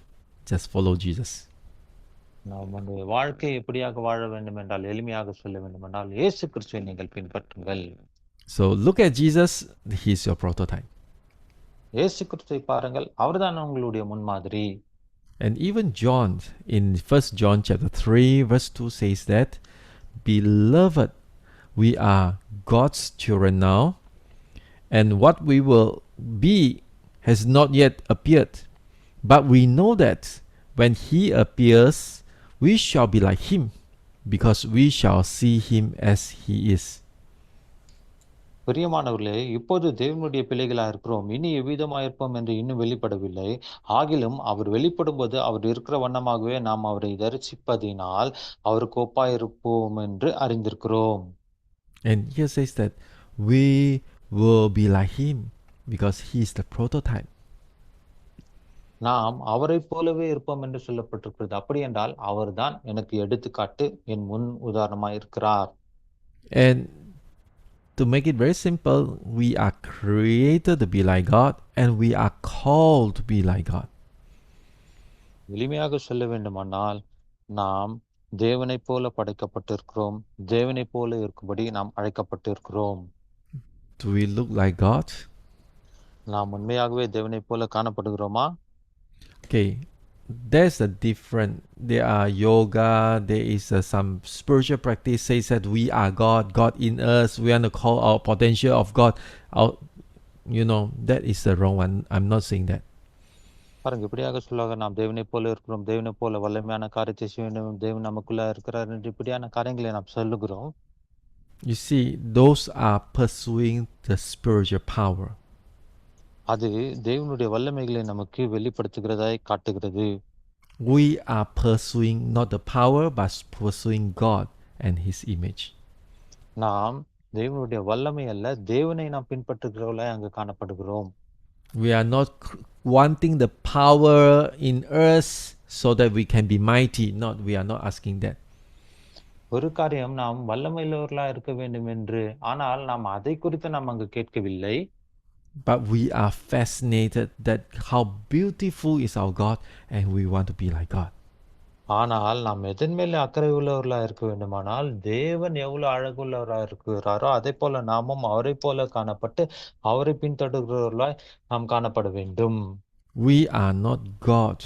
S1: just follow Jesus.
S2: நாம் அந்த வாழ்க்கை எப்படியாக வாழ வேண்டும் என்றால், எளிமையாக சொல்ல வேண்டும் என்றால், இயேசு கிறிஸ்துவை நீங்கள் பின்பற்றுங்கள்.
S1: So look at Jesus, he is your prototype.
S2: இயேசு கிறிஸ்துவை பாருங்கள், அவர்தான் உங்களுடைய முன்மாதிரி.
S1: And even John, in 1 John chapter 3 verse 2 says that, Beloved, we are God's children now, and what we will be has not yet appeared. But we know that when he appears, we shall be like him, because we shall see him as he is.
S2: பிரியமானவர்களே, இப்போது தேவனுடைய பிள்ளைகளாக இருக்கிறோம், இனி எவ்விதமாக இருப்போம் என்று இன்னும் வெளிப்படவில்லை. ஆகிலும் அவர் வெளிப்படும் போது அவர் இருக்கிற வண்ணமாகவே நாம் அவரை தரிசிப்பதினால் அவருக்கு ஒப்பாயிருப்போம் என்று அறிந்திருக்கிறோம்.
S1: And here says that we will be like him because he is the prototype.
S2: நாம் அவரை போலவே இருப்போம் என்று சொல்லப்பட்டிருக்கிறது. அப்படி என்றால் அவர்தான் எனக்கு எடுத்துக்காட்டு, என் முன் உதாரணமாக இருக்கிறார்.
S1: And to make it very simple, we are created to be like God, and we are called to be like God.
S2: எளிமையாக சொல்ல வேண்டுமானால், நாம் தேவனை போல படைக்கப்பட்டிருக்கிறோம், தேவனை போல இருக்கும்படி நாம் அழைக்கப்பட்டிருக்கிறோம்.
S1: Do we look like God?
S2: நாம் உண்மையாகவே தேவனை போல காணப்படுகிறோமா?
S1: Okay, there's a different. There are yoga. There is some spiritual practice says that we are God, God in us. We want to call our potential of God out. That is the wrong one. I'm not saying that.
S2: பாருங்க, இப்படியாக சொல்லுவாங்க, நாம் தேவனை போல இருக்கிறோம், தேவனை போல வல்லமையான காரியத்தை செய்ய வேண்டும், தேவன் நமக்குள்ள இருக்கிறார் என்று இப்படியான காரியங்களை நாம் சொல்லுகிறோம்.
S1: You see, those are pursuing the spiritual power.
S2: அது தேவனுடைய வல்லமைகளை நமக்கு வெளிப்படுத்துகிறதாய் காட்டுகிறது.
S1: We are pursuing not the power but pursuing God and His image.
S2: நாம் தேவனுடைய வல்லமை அல்ல, தேவனை நாம் பின்பற்றுகிறவர்களாய் அங்கு காணப்படுகிறோம்.
S1: We are not wanting the power in us so that we can be mighty. Not, we are not asking that.
S2: ஒரு காரியம் நாம் வல்லமையுள்ளவர்களாய் இருக்க வேண்டும் என்று, ஆனால் நாம் அதை குறித்து நாம் அங்கு கேட்கவில்லை.
S1: But we are fascinated that how beautiful is our God, and we want to be like God.
S2: ஆனால் நாம் எதன் மேலே அக்கறை உள்ளவர்களாய் இருக்க வேண்டுமானால், தேவன் எவ்வளவு அழகுள்ளவராய் இருக்கிறாரோ அதை போல நாமும் அவரை போல காணப்பட்டு அவரை பின்தொடர்கிறவர்களாய் நாம் காணப்பட வேண்டும்.
S1: We are not God,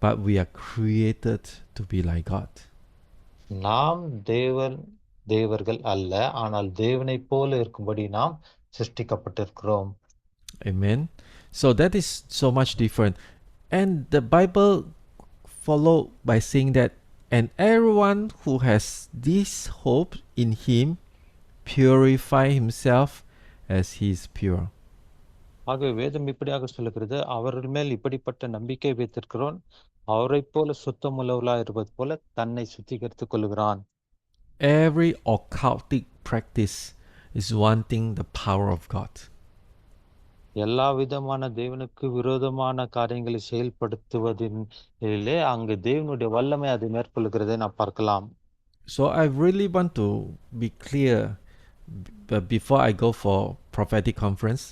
S1: but we are created to be like God.
S2: நாம் தேவர்கள் அல்ல, ஆனால் தேவனை போல இருக்கும்படி நாம் சிருஷ்டிக்கப்பட்டிருக்கிறோம்.
S1: Amen. So that is so much different. And the Bible follow by saying that, and everyone who has this hope in Him purify himself as He is pure.
S2: ஆகவே வேதம் இப்படியாக சொல்லுகிறது, அவர்கள் மேல் இப்படிப்பட்ட நம்பிக்கை வைத்திருக்கிறோன் அவரைப் போல சுத்தமுள்ளவர்களாய் இருப்பது போல தன்னை சுத்திகரித்துக் கொள்கிறான்.
S1: Every occultic practice is wanting the power of God.
S2: எல்லா விதமான தேவனுக்கு விரோதமான காரியங்களை செயல்படுத்துவதிலே அங்கு தேவனுடைய வல்லமை அதை மேற்கொள்கிறதை நாம் பார்க்கலாம்.
S1: So I really want to be clear before I go for prophetic conference.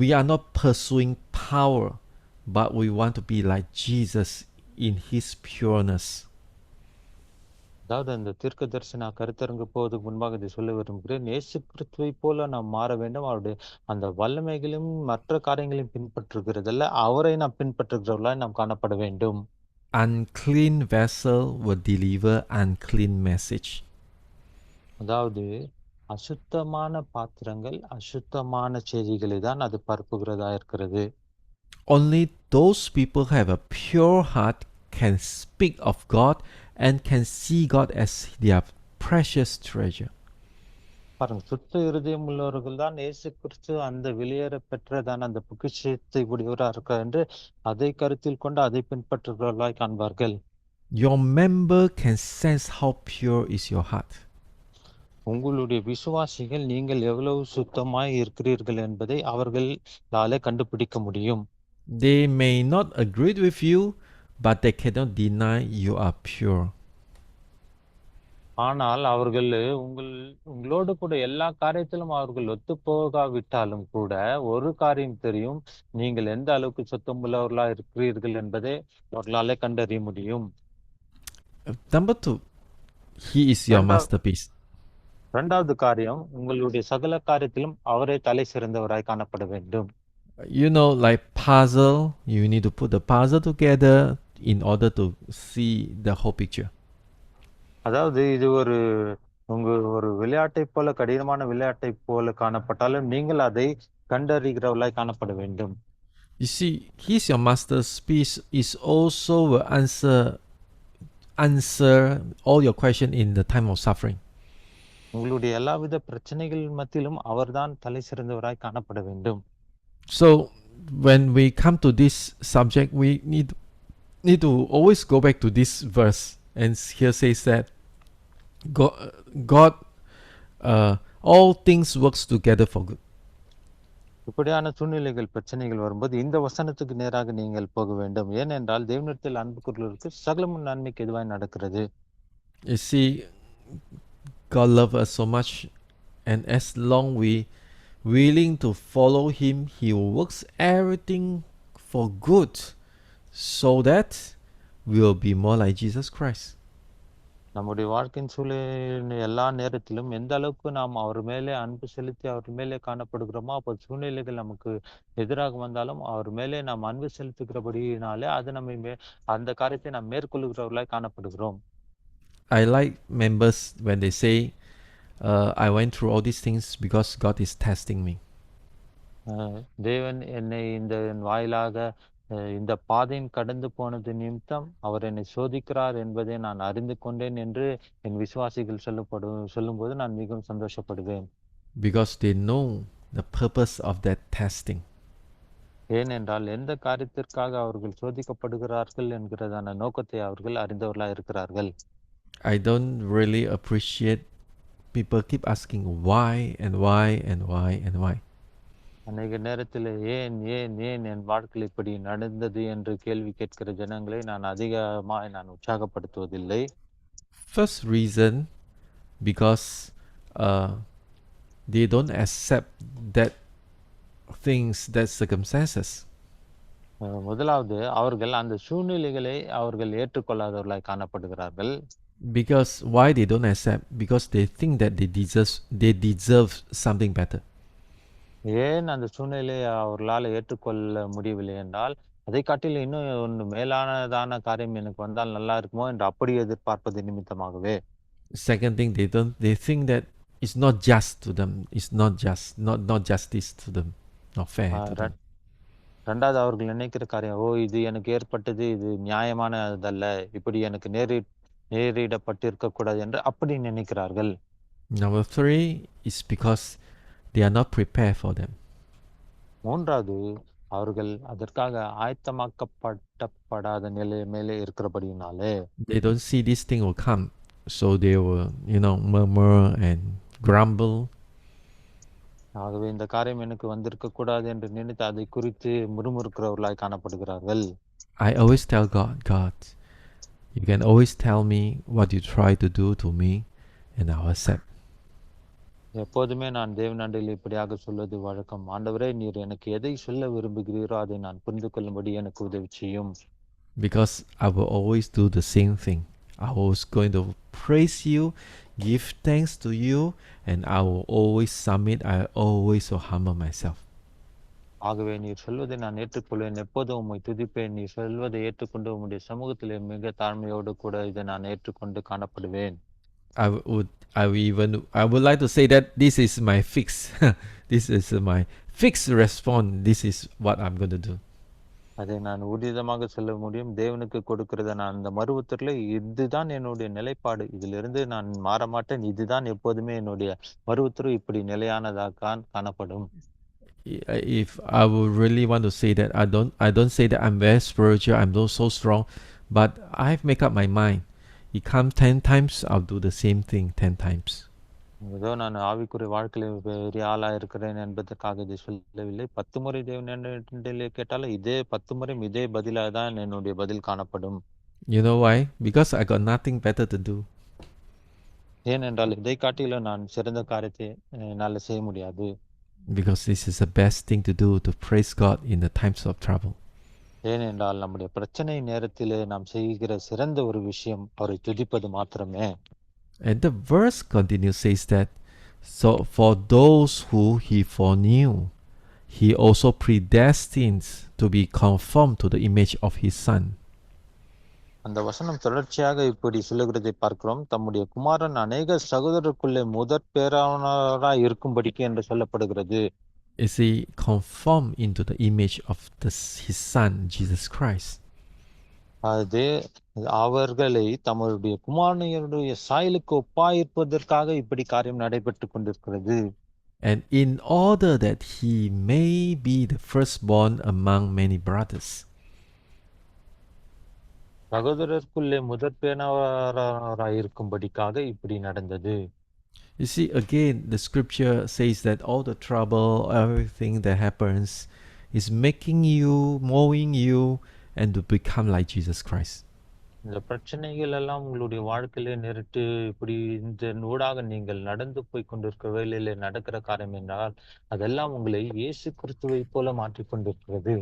S1: We are not pursuing power, but we want to be like Jesus in His pureness.
S2: அதாவது அந்த தீர்க்க தரிசன கருத்தரங்கு போவதுக்கு முன்பாக இதை சொல்ல விரும்புகிறேன். இயேசு கிறிஸ்துவை போல நாம் மாற வேண்டும். அவருடைய அந்த வல்லமைகளையும் மற்ற காரியங்களையும் பின்பற்றுகிறதல்ல, அவரை நாம் பின்பற்றுகிறவர்களாய் நாம் காணப்பட வேண்டும்.
S1: Unclean vessel will deliver unclean message.
S2: அதாவது அசுத்தமான பாத்திரங்கள் அசுத்தமான செய்திகளை தான் அது பரப்புகிறதா இருக்கிறது.
S1: Only those people who have a pure heart can speak of God and can see God as their precious treasure.
S2: பாருங்க, சுத்த இருதயம் உள்ளவர்கள் தான் இயேசு கிறிஸ்து அந்த வெளியேற பெற்றதான அந்த பொக்கிஷத்தை உடையவராக இருக்கார் என்று அதை கருத்தில் கொண்டு அதை பின்பற்றுகிறவர்களாய் காண்பார்கள்.
S1: Your member can sense how pure is your heart.
S2: உங்களுடைய விசுவாசிகள் நீங்கள் எவ்வளவு சுத்தமாய் இருக்கிறீர்கள் என்பதை அவர்களாலே கண்டுபிடிக்க முடியும்.
S1: They may not agree with you, but they cannot deny you are pure.
S2: ஆனால் அவர்கள் உங்களோடு கூட எல்லா காரியத்திலும் அவர்கள் ஒத்து போகாவிட்டாலும் கூட ஒரு காரியம் தெரியும், நீங்கள் எந்த அளவுக்கு சுத்தமுள்ளவர்களா இருக்கிறீர்கள் என்பதை அவர்களாலே கண்டறிய முடியும்.
S1: Number 2, He is your masterpiece.
S2: இரண்டாவது காரியம், உங்களுடைய சகல காரியத்திலும் அவரே தலை சிறந்தவராய் காணப்பட வேண்டும்.
S1: You know, like puzzle, you need to put the puzzle together in order to see the whole picture.
S2: அதாவது இது ஒரு விளையாட்டை போல, கடினமான விளையாட்டை போல காணப்பட்டாலும் நீங்கள் அதை கண்டறிகிறவர்களாய் காணப்பட வேண்டும்.
S1: You see, He's your masterpiece is also will answer all your question in the time of suffering.
S2: உங்களுடைய எல்லாவித பிரச்சனைகள் மத்தியிலும் அவர்தான் தலை சிறந்தவராய் காணப்பட வேண்டும்.
S1: So when we come to this subject, we need to always go back to this verse, and here says that God all things works together for good.
S2: இப்படியான சூழ்நிலைகள் பிரச்சனைகள் வரும்போது இந்த வசனத்துக்கு நேராக நீங்கள் போக வேண்டும். ஏனென்றால் தேவனிடத்தில் அன்பு கூறுவதற்கு சகலமும் நன்மைக்கு எதுவாய் நடக்கிறது.
S1: You see, God loves us so much, and as long we willing to follow Him, He works everything for good, so that we will be more like Jesus Christ.
S2: நம்முடைய வாழ்க்கையின் சூழ்நிலை எல்லா நேரத்திலும் எந்த அளவுக்கு நாம் அவர் மேலே அன்பு செலுத்தி அவர் மேலே காணப்படுகிறோமோ, அப்போ சூழ்நிலைகள் நமக்கு எதிராக வந்தாலும் அவர் மேலே நாம் அன்பு செலுத்துகிறபடினாலே அது நம்மை அந்த காரியத்தை நாம் மேற்கொள்ளுகிறவர்களாய் காணப்படுகிறோம்.
S1: I like members when they say, I went through all these things because God is testing me.
S2: தேவன் என்னை இந்த வாயிலாக இந்த பாதையின் கடந்து போனது நிமித்தம் அவர் என்னை சோதிக்கிறார் என்பதை நான் அறிந்து கொண்டேன் என்று என் விசுவாசிகள் சொல்லும்போது நான் மிகவும் சந்தோஷப்படுவேன்.
S1: Because they know the purpose of that testing.
S2: ஏனென்றால் எந்த காரியத்திற்காக அவர்கள் சோதிக்கப்படுகிறார்கள் என்கிறதான நோக்கத்தை அவர்கள் அறிந்தவர்களாக இருக்கிறார்கள்.
S1: I don't really appreciate people keep asking why and why and why and why.
S2: அநேக நேரத்திலே ஏன் என் வாழ்க்கையில் இப்படி நடந்தது என்று கேள்வி கேட்கிற ஜனங்களை நான் அதிகமாய் உற்சாகப்படுத்துவதில்லை.
S1: First reason, because they don't accept that things, that circumstances.
S2: முதலாவது அவர்கள் அந்த சூழ்நிலைகளை அவர்கள் ஏற்றுக்கொள்ளாதவர்களாய் காணப்படுகிறார்கள்.
S1: Because why they don't accept? Because they think that they deserve something better.
S2: ஏன் அந்த சூழ்நிலையை அவர்களால் ஏற்றுக்கொள்ள முடியவில்லை என்றால், அதை காட்டிலும் இன்னும் ஒன்று மேலானதான காரியம் எனக்கு வந்தால் நல்லா இருக்குமோ என்று அப்படி எதிர்பார்ப்பது நிமித்தமாகவே.
S1: Second thing, they think that it's not just to them. It's not justice to them, not fair to them.
S2: ரெண்டாவது அவர்கள் நினைக்கிற காரியம், இது எனக்கு ஏற்பட்டது, இது நியாயமானதல்ல, இப்படி எனக்கு நேரிடப்பட்டிருக்க கூடாது என்று அப்படி நினைக்கிறார்கள்.
S1: Number 3 is because they are not prepared for them.
S2: மூன்றாவது அவர்கள் அதற்காக ஆயத்தமாக்கப்படாத நிலைமையிலே இருக்கிறபடியினாலே
S1: they don't see this thing will come, so they will murmur and grumble.
S2: ஆகவே இந்த காரியம் எனக்கு வந்திருக்க கூடாது என்று நினைத்து அதை குறித்து முறுமுறுக்கிறவர்களாய் காணப்படுகிறார்கள்.
S1: I always tell God, you can always tell me what you try to do to me and I'll accept.
S2: எப்போதுமே நான் தேவனாண்டில் இப்படியாக சொல்வது வழக்கம். ஆண்டவரே, நீர் எனக்கு எதை சொல்ல விரும்புகிறீரோ அதை நான் புரிந்து கொள்ளும்படி எனக்கு உதவி செய்யும்.
S1: Because I will always do the same thing. I was going to praise you, give thanks to you, and I will always submit. I always will humble myself.
S2: ஆகவே நீர் சொல்வதை நான் ஏற்றுக்கொள்வேன், எப்போதும் உம்மை துதிப்பேன். நீர் சொல்வதை ஏற்றுக்கொண்டு உம்முடைய சமூகத்திலே மிக தாழ்மையோடு கூட இதை நான் ஏற்றுக்கொண்டு காணப்படுவேன்.
S1: I would like to say that this is my fix. This is my fixed response. This is what I'm going to do.
S2: அதை நான் உறுதிதமாக சொல்ல முடியும். தேவனுக்கு கொடுக்கிறத நான் அந்த மறுவுத்தரில் இதுதான் என்னுடைய நிலைப்பாடு, இதிலிருந்து நான் மாற மாட்டேன், இதுதான் எப்போதுமே என்னுடைய மறுவுத்தரவு, இப்படி நிலையானதாக காணப்படும்.
S1: If I would really want to say that, I don't say that I'm very spiritual, I'm so strong, but I've made up my mind. It comes 10 times, I'll do the same thing 10 times.
S2: ஏதோ நான் ஆவிக்குரிய வாழ்க்கையில் பெரிய ஆளா இருக்கிறேன் என்பதற்காக இதை சொல்லவில்லை. 10 முறை தேவன் கேட்டாலும் இதே 10 முறையும் இதே பதிலாக தான் என்னுடைய பதில் காணப்படும்.
S1: You know why? Because I got nothing better to do.
S2: ஏனென்றால் இதை காட்டிலும் நான் சிறந்த காரியத்தை என்னால் செய்ய முடியாது.
S1: Because this is the best thing to do, to praise God in the times of trouble.
S2: ஏனென்றால் நம்முடைய பிரச்சனை நேரத்திலே நாம் செய்கிற சிறந்த ஒரு விஷயம் அவரை துதிப்பது மாத்திரமே.
S1: And the verse continues, says that, so for those who he foreknew, he also predestined to be conformed to the image of his son.
S2: அந்த வசனம் தொடர்ச்சியாக இப்படி சொல்லுகிறதை பார்க்கிறோம். தம்முடைய குமாரன் அநேக சகோதரருக்குள்ளே முதற் பேரானவராய் இருக்கும்படிக்கு என்று சொல்லப்படுகிறது.
S1: Is he conformed into the image of his son, Jesus Christ?
S2: அது அவர்களை தம்முடைய குமாரனுடைய சாயலுக்கு ஒப்பாயிருப்பதற்காக இப்படி காரியம் நடைபெற்று கொண்டிருக்கிறது.
S1: And in order that he may be the firstborn among many brothers.
S2: சகோதரருக்குள்ளே முதற்பேரானவராய் இருக்கும்படிக்காக இப்படி நடந்தது.
S1: You see, again, the scripture says that all the trouble, everything that happens is making you, mowing you, and to become like Jesus Christ.
S2: இந்த பிரச்சனைகள் எல்லாம் உங்களுடைய வாழ்க்கையிலே நேரிட்டு இப்படி இந்த ஊடாக நீங்கள் நடந்து போய் கொண்டிருக்கிற வேலையில நடக்கிற காரியம் என்றால் அதெல்லாம் உங்களை இயேசு கிறிஸ்துவை போல மாற்றிக் கொண்டிருக்கிறது.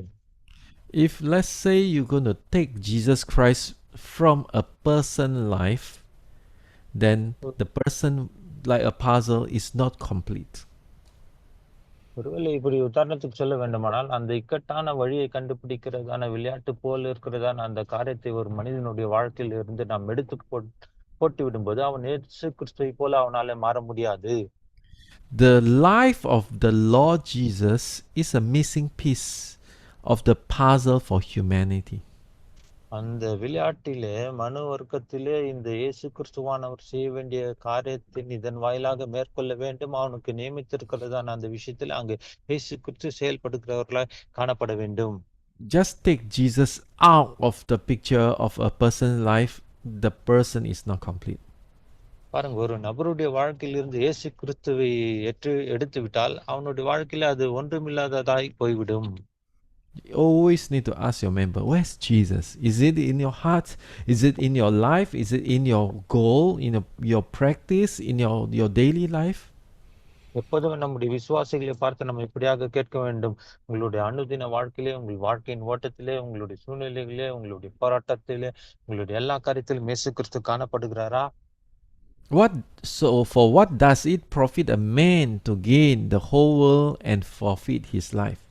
S1: If let's say you're going to take Jesus Christ from a person's life, then the person, like a puzzle, is not complete.
S2: ஒருவேளை இப்படி உதாரணத்துக்கு சொல்ல வேண்டுமானால் அந்த இக்கட்டான வழியை கண்டுபிடிக்கிறதான விளையாட்டு போல் இருக்கிறதான அந்த காரியத்தை ஒரு மனிதனுடைய வாழ்க்கையில் இருந்து நாம் எடுத்து போட்டு விடும்போது அவன் இயேசு கிறிஸ்துவை போல அவனால மாற முடியாது.
S1: The life of the Lord Jesus is a missing piece of the puzzle for humanity.
S2: அந்த விளையாட்டிலே மனு வர்க்கத்திலே இந்த இயேசு கிறிஸ்துவானவர் செய்ய வேண்டிய காரியத்தின் இதன் வாயிலாக மேற்கொள்ள வேண்டும் அவனுக்கு நியமித்திருக்கிறதான அந்த விஷயத்தில் அங்கு இயேசு கிறிஸ்து செயல்படுகிறவர்களாய் காணப்பட வேண்டும்.
S1: Just take Jesus out of the picture of a person's life, the person is not complete.
S2: பாருங்க, ஒரு நபருடைய வாழ்க்கையிலிருந்து இயேசு கிறிஸ்துவை எடுத்து விட்டால் அவனுடைய வாழ்க்கையில அது ஒன்றுமில்லாததாய் போய்விடும்.
S1: You always need to ask your member, where's Jesus? Is it in your heart? Is it in your life? Is it in your goal, in your practice, in your daily life?
S2: எப்போதுமே நம்முடைய விசுவாசிகளை பார்த்து நம்ம இப்படியாக கேட்க வேண்டும். உங்களுடைய அனுதின வாழ்க்கையிலே, உங்கள் வாழ்க்கையின் ஓட்டத்திலே, உங்களுடைய சூழ்நிலைகளிலே, உங்களுடைய போராட்டத்திலே, உங்களுடைய எல்லா காரியத்திலும் இயேசு கிறிஸ்து காணப்படுகிறாரா?
S1: For what does it profit a man to gain the whole world and forfeit his life?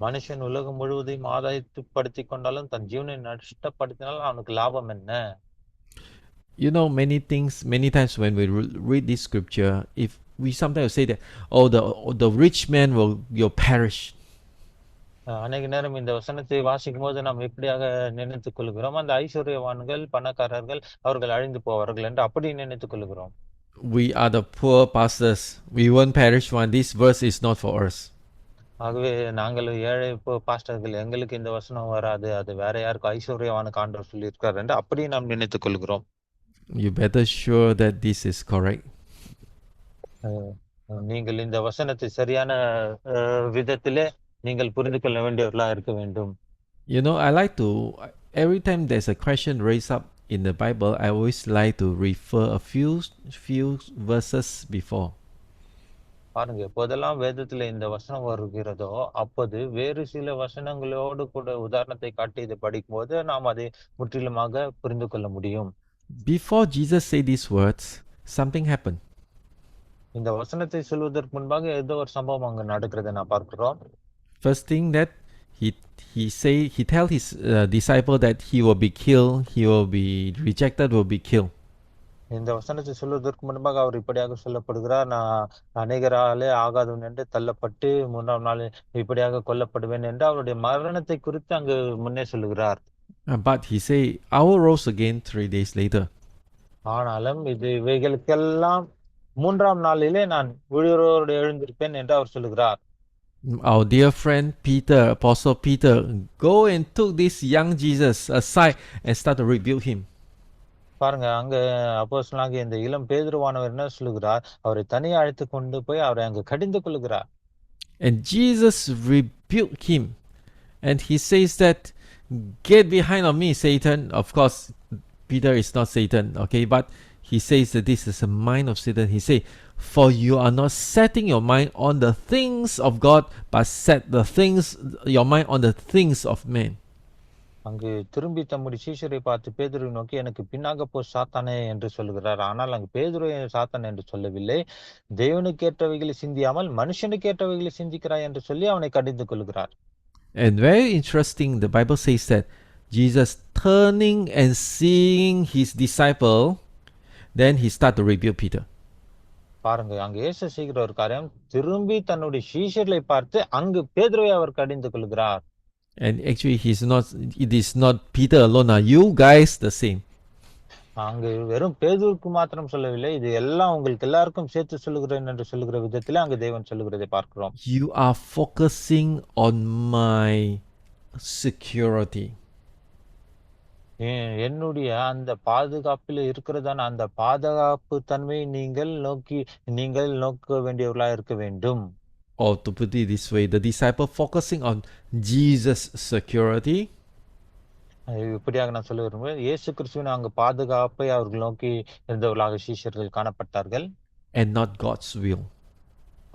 S2: மனுஷன் உலகம் முழுவதையும் ஆதாயப்படுத்திக் கொண்டாலும் தன் ஜீவனை நஷ்டப்படுத்தினால் அவனுக்கு லாபம் என்ன?
S1: You know, many times when we read this scripture, if we sometimes say that, oh, the rich man will perish.
S2: அநேக நேரம் இந்த வசனத்தை வாசிக்கும் போது நாம் எப்படியாக நினைத்துக் கொள்கிறோம், அந்த ஐஸ்வர்யவான்கள், பணக்காரர்கள் அவர்கள் அழிந்து போவார்கள் என்று அப்படி நினைத்துக் கொள்கிறோம்.
S1: We are the poor pastors. We won't perish one. This verse is not for us.
S2: ஆகவே நாங்கள் ஏழை பாஸ்டர்கள், எங்களுக்கு இந்த வசனம் வராது, அது வேற யாருக்கு ஐஸ்வர்யவானுக்கு ஆண்டவர் சொல்லியிருக்கார் என்று அப்படி நாம் நினைத்துக் கொள்கிறோம்.
S1: You better sure that this is correct.
S2: நீங்கள் இந்த வசனத்தை சரியான விதத்திலே நீங்கள் புரிந்து கொள்ள வேண்டியவர்களா இருக்க வேண்டும்.
S1: You know, I like to, every time there's a question raised up in the Bible, I always like to refer a few verses before.
S2: பாருங்க, எப்போதெல்லாம் வேதத்துல இந்த வசனம் வருகிறதோ அப்போது வேறு சில வசனங்களோடு கூட உதாரணத்தை காட்டி இதை படிக்கும் போது நாம் அதை முற்றிலுமாக புரிந்து கொள்ள முடியும்.
S1: Before Jesus said these words, something happened.
S2: இந்த வசனத்தை சொல்வதற்கு முன்பாக ஏதோ ஒரு சம்பவம் அங்க நடக்கிறதை நான் பார்க்கிறோம்.
S1: First thing that he tell his disciple that he will be killed, he will be rejected, will be killed.
S2: இந்த வசனத்தை சொல்வதற்கு முன்பாக அவர் இப்படியாக சொல்லப்படுகிறார், நான் அநேகராலே ஆகாதவன் என்று தள்ளப்பட்டு 3ஆம் நாள் இப்படியாக கொல்லப்படுவேன் என்று அவருடைய மரணத்தை குறித்து அங்கு முன்னே சொல்லுகிறார்.
S1: But he say, I will rose again 3 days later.
S2: ஆனாலும் இவைகளுக்கெல்லாம் 3ஆம் நாளிலே நான் உயிரோடு எழுந்திருப்பேன் என்று அவர் சொல்லுகிறார்.
S1: Our dear friend Peter, Apostle Peter, go and took this young Jesus aside and start to rebuke him.
S2: பாருங்க, அங்க அப்போஸ்தலனாகிய இந்த இளம் பேதுருவானவர் என்ன சொல்லுகிறார், அவரை தனியே அழைத்து கொண்டு போய் அவரை அங்கு கடிந்து கொள்ளுகிறார்.
S1: And Jesus rebuked him, and he says that, get behind of me, Satan. Of course, Peter is not Satan, okay, but he says that this is a mind of Satan. He say, for you are not setting your mind on the things of God, but set your mind on the things of man.
S2: அங்கு திரும்பி தம்முடைய சீஷரை பார்த்து பேதுருவை நோக்கி, எனக்கு பின்னாக போ சாத்தானே என்று சொல்லுகிறார். ஆனால் அங்கு பேதுருவை சாத்தான் என்று சொல்லவில்லை, தேவனுக்கு ஏற்றவைகளை சிந்தியாமல் மனுஷனுக்கு ஏற்றவைகளை சிந்திக்கிறாய் என்று சொல்லி அவனை கடிந்து கொள்கிறார்.
S1: And very interesting, the Bible says that Jesus turning and seeing his disciple, then he start to rebuke Peter.
S2: பாருங்க, அங்கு இயேசு செய்கிற ஒரு காரியம், திரும்பி தன்னுடைய சீஷர்களை பார்த்து அங்கு பேதுருவை அவர் கடிந்து கொள்கிறார்.
S1: And actually it is not Peter alone, you guys the same.
S2: அங்கு வெறும் பேதுருக்கு மாத்திரம் சொல்லவில்லை, இது எல்லாம் உங்களுக்கு எல்லாருக்கும் சேர்த்து சொல்லுகிறேன் என்று சொல்லுகிற விதத்தில் அங்கு தேவன் சொல்லுகிறதை பார்க்கிறோம்.
S1: You are focusing on my security.
S2: என்னுடைய அந்த பாதுகாப்பில் இருக்கிறதான அந்த பாதுகாப்பு தன்மையை நீங்கள் நோக்க வேண்டியவர்களா இருக்க வேண்டும்.
S1: Or to put it this way, the disciple focusing on Jesus' security.
S2: இப்படியாக நான் சொல்ல விரும்புகிறேன், இயேசு கிறிஸ்துவின் அங்கு பாதுகாப்பை அவர்கள் நோக்கி இருந்தவர்களாக சீஷர்கள் காணப்பட்டார்கள்.
S1: And not God's will.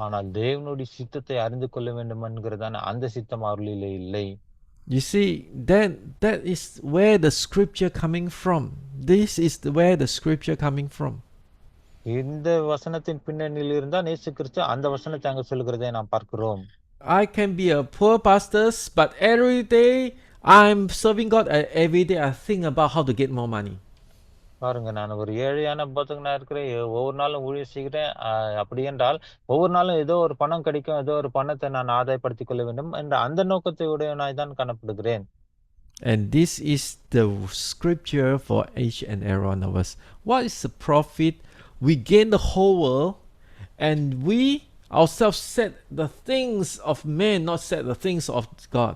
S2: ஆனால் தேவனுடைய சித்தத்தை அறிந்து கொள்ள வேண்டும் என்கிறதான அந்த சித்தம் அவர்களிலே இல்லை.
S1: You see, that is where the scripture coming from. This is where the scripture coming from.
S2: இந்த வசனத்தின் பின்னணியில் இருந்தால் இயேசு கிறிஸ்து அந்த வசனத்தை அங்கு சொல்லுகிறதை நாம் பார்க்கிறோம்.
S1: I can be a poor pastor, but every day I'm serving God. Every day I think about how to get more money.
S2: பாருங்க, நான் ஒரு ஏழையான போதகனா இருக்கிறேன், ஒவ்வொரு நாளும் ஊழியம் செய்கிறேன். அப்படி என்றால் ஒவ்வொரு நாளும் ஏதோ ஒரு பணம் கிடைக்கும், ஏதோ ஒரு பணத்தை நான் ஆதாயப்படுத்திக் கொள்ள வேண்டும் என்ற அந்த நோக்கத்தை உடையவனாய் தான் காணப்படுகிறேன்.
S1: And this is the scripture for each and every one of us. What is the profit? We gain the whole world, and we ourselves set the things of men, not set the things of God.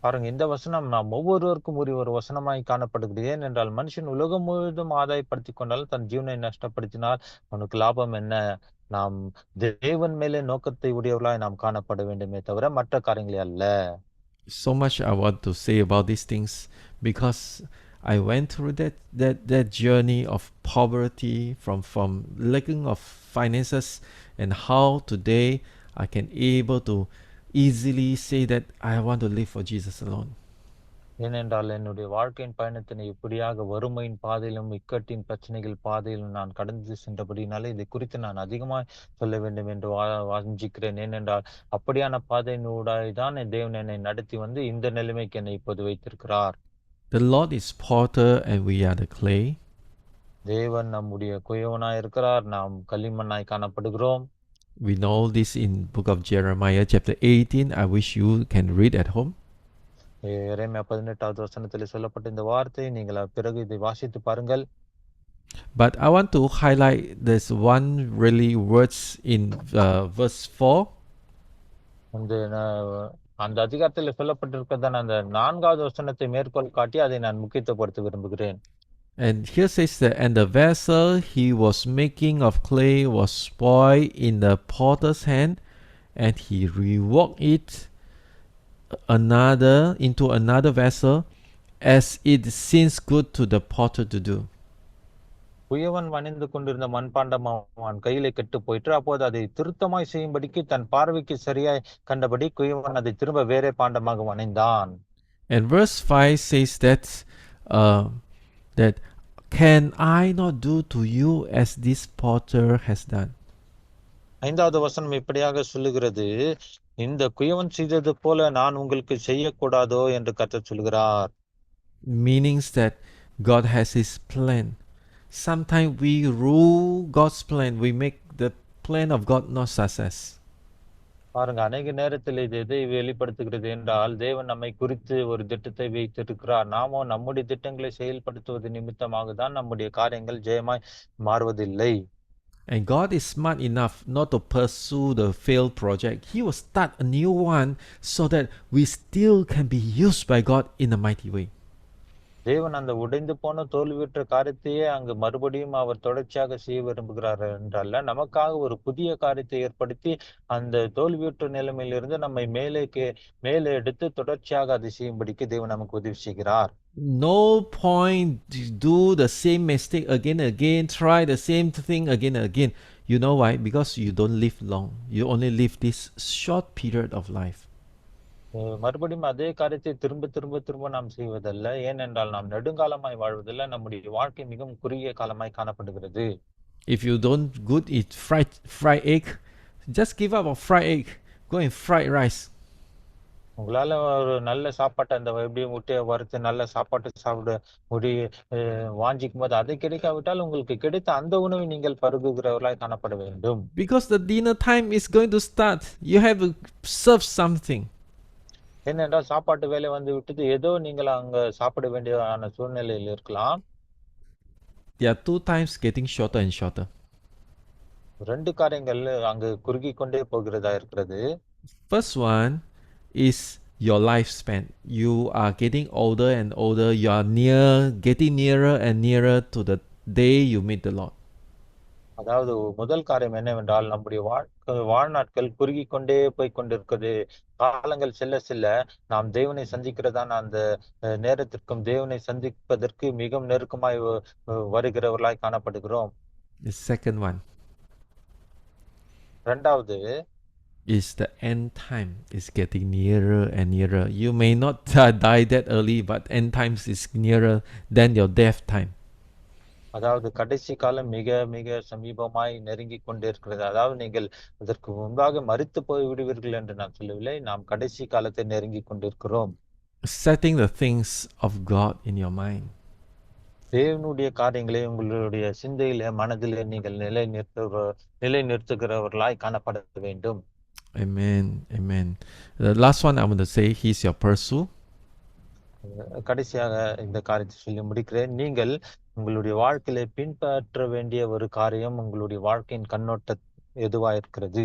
S2: பாருங்க, இந்த வசனம் நாம் ஒவ்வொருவருக்கும் உரிய ஒரு வசனமாய் காணப்படுகிறது. ஏனென்றால் மனுஷன் உலகம் முழுவதும் ஆதாயப்படுத்திக் கொண்டாலும் தன் ஜீவனை நஷ்டப்படுத்தினால் அவனுக்கு லாபம் என்ன? நாம் தேவன் மேலே நோக்கத்தை உடையவர்களாய் நாம் காணப்பட வேண்டுமே தவிர மற்ற காரியங்களே அல்ல.
S1: So much I want to say about these things because I went through that journey of poverty from lacking of finances, and how today I can able to easily say that I want to live for Jesus alone.
S2: ஏனென்றால் என்னுடைய வாழ்க்கையின் பயணத்தினை இப்படியாக வறுமையின் பாதையிலும், இக்கட்டின் பிரச்சனைகள் பாதையிலும் நான் கடந்து சென்றபடியினாலே இதை குறித்து நான் அதிகமாய் சொல்ல வேண்டும் என்று வாஞ்சிக்கிறேன். ஏனென்றால் அப்படியான பாதையினூடாய் தான் தேவன் என்னை நடத்தி வந்து இந்த நிலைமைக்கு என்னை இப்போது வைத்திருக்கிறார்.
S1: The Lord is potter and we are the clay.
S2: தேவன் நம்முடைய குயவனாய் இருக்கிறார், நாம் களிமண்ணாய் காணப்படுகிறோம்.
S1: We know this in book of Jeremiah chapter 18. I wish you can read at home.
S2: எரேமியா 18வது வசனத்தில் சொல்லப்பட்ட இந்த வார்த்தை நீங்கள் பிறகு இதை வாசித்து பாருங்கள்.
S1: But I want to highlight this one really words in verse 4.
S2: அந்த அதிகாரத்தில் சொல்லப்பட்டிருக்கிறதான அந்த 4வது வசனத்தை மேற்கோள் காட்டி அதை நான் முக்கியத்துவப்படுத்த விரும்புகிறேன்.
S1: And here says that, and the vessel he was making of clay was spoiled in the potter's hand, and he reworked it into another vessel, as it seems good to the potter to do.
S2: குயவன் வணிந்து கொண்டிருந்த மண்பாண்டம் அவன் கையிலே கெட்டு போயிற்று. அப்போது அதை திருத்தமாய் செய்யும்படிக்கு தன் பார்வைக்கு சரியாய் கண்டபடி குயவன் அதை திரும்ப வேறே பாண்டமாக வணைந்தான்.
S1: And verse 5 says that can I not do to you as this potter has done?
S2: 5வது வசனம் இப்படியாக சொல்லுகிறது, இந்த குயவன் செய்தது போல நான் உங்களுக்கு செய்யக்கூடாதோ என்று கர்த்தர் சொல்கிறார்.
S1: Meanings that God has his plan. Sometimes we rule God's plan. We make the plan of God not success.
S2: பாருங்க, அநேக நேரத்தில் இது எதை வெளிப்படுத்துகிறது என்றால், தேவன் நம்மை குறித்து ஒரு திட்டத்தை வைத்திருக்கிறார். நாமோ நம்முடைய திட்டங்களை செயல்படுத்துவது நிமித்தமாக தான் நம்முடைய காரியங்கள் ஜெயமாய் மாறுவதில்லை.
S1: And God is smart enough not to pursue the failed project. He will start a new one so that we still can be used by God in a mighty way.
S2: தேவன் அந்த உடைந்து போன தோல்வியுற்ற காரியத்தையே அங்கு மறுபடியும் அவர் தொடர்ச்சியாக செய்ய விரும்புகிறார் என்றல்ல, நமக்காக ஒரு புதிய காரியத்தை ஏற்படுத்தி அந்த தோல்வியுற்ற நிலைமையிலிருந்து நம்மை மேலே எடுத்து தொடர்ச்சியாக அதை செய்யும்படிக்கு தேவன் நமக்கு உதவி செய்கிறார்.
S1: No point to do the same mistake again and again, try the same thing again and again. You know why? Because you don't live long. You only live this short period of life.
S2: மறுபடியும் அதே காரியத்தை திரும்ப திரும்ப திரும்ப நாம் செய்வதல்ல. ஏனென்றால் நாம் நெடுங்காலமாய் வாழ்வதில்லை. நம்முடைய வாழ்க்கை மிகவும் குறுகிய காலமாய் காணப்படுகிறது.
S1: If you don't good eat fried egg, just give up on fried egg. Go and fried rice.
S2: உங்களால ஒரு நல்ல சாப்பாட்டை அந்த எப்படி முட்டையை வறுத்து நல்ல சாப்பாட்டு சாப்பிட வாஞ்சிக்கும் போது அதை கிடைக்காவிட்டால் உங்களுக்கு கிடைத்த அந்த உணவை நீங்கள் பருகுகிறவர்களாய் காணப்பட வேண்டும்.
S1: Because the dinner time is going to start. You have to serve something.
S2: ஏனென்றால் சாப்பாட்டு வேலை வந்து விட்டது, ஏதோ நீங்கள் அங்க சாப்பிட வேண்டியதான சூழ்நிலையில் இருக்கலாம்.
S1: There are 2 times getting shorter and shorter.
S2: 2 காரியங்கள் அங்கு குறுகிக் கொண்டே போகிறதா இருக்கிறது.
S1: First one is your lifespan. You are getting older and older. You are getting nearer and nearer to the day you meet the Lord.
S2: அதாவது முதல் காரியம் என்னவென்றால், நம்முடைய வாழ்நாட்கள் குறுகி கொண்டே போய் கொண்டிருக்கிறது. காலங்கள் செல்ல செல்ல நாம் தேவனை சந்திக்கிறதான அந்த நேரத்திற்கும் தேவனை சந்திப்பதற்கு மிகவும் நெருக்கமாய் வருகிறவர்களாய் காணப்படுகிறோம்.
S1: The second one
S2: 2வது
S1: is the end time is getting nearer and nearer. You may not die that early, but end times is nearer than your death time.
S2: அதாவது கடைசி காலம் மிக மிக சமீபமாய் நெருங்கி கொண்டிருக்கிறது. அதாவது நீங்கள் அதற்கு முன்பாக மரித்து போய் விடுவீர்கள் என்று நான் சொல்லவில்லை. நாம் கடைசி காலத்தை நெருங்கி கொண்டிருக்கிறோம்.
S1: Setting the things of God in your mind.
S2: தேவனுடைய காரியங்களை உங்களுடைய சிந்தையில மனதிலே நீங்கள் நிலை நிறுத்துகிறவர்களாய் காணப்பட வேண்டும்.
S1: Amen. Amen. The last one I want to say, he's your pursuit.
S2: கடைசியாக இந்த காரியத்தை சொல்லி முடிக்கிறேன். நீங்கள் உங்களுடைய வாழ்க்கையில பின்பற்ற வேண்டிய ஒரு காரியம் உங்களுடைய வாழ்க்கையின் கண்ணோட்ட எதுவா இருக்கிறது.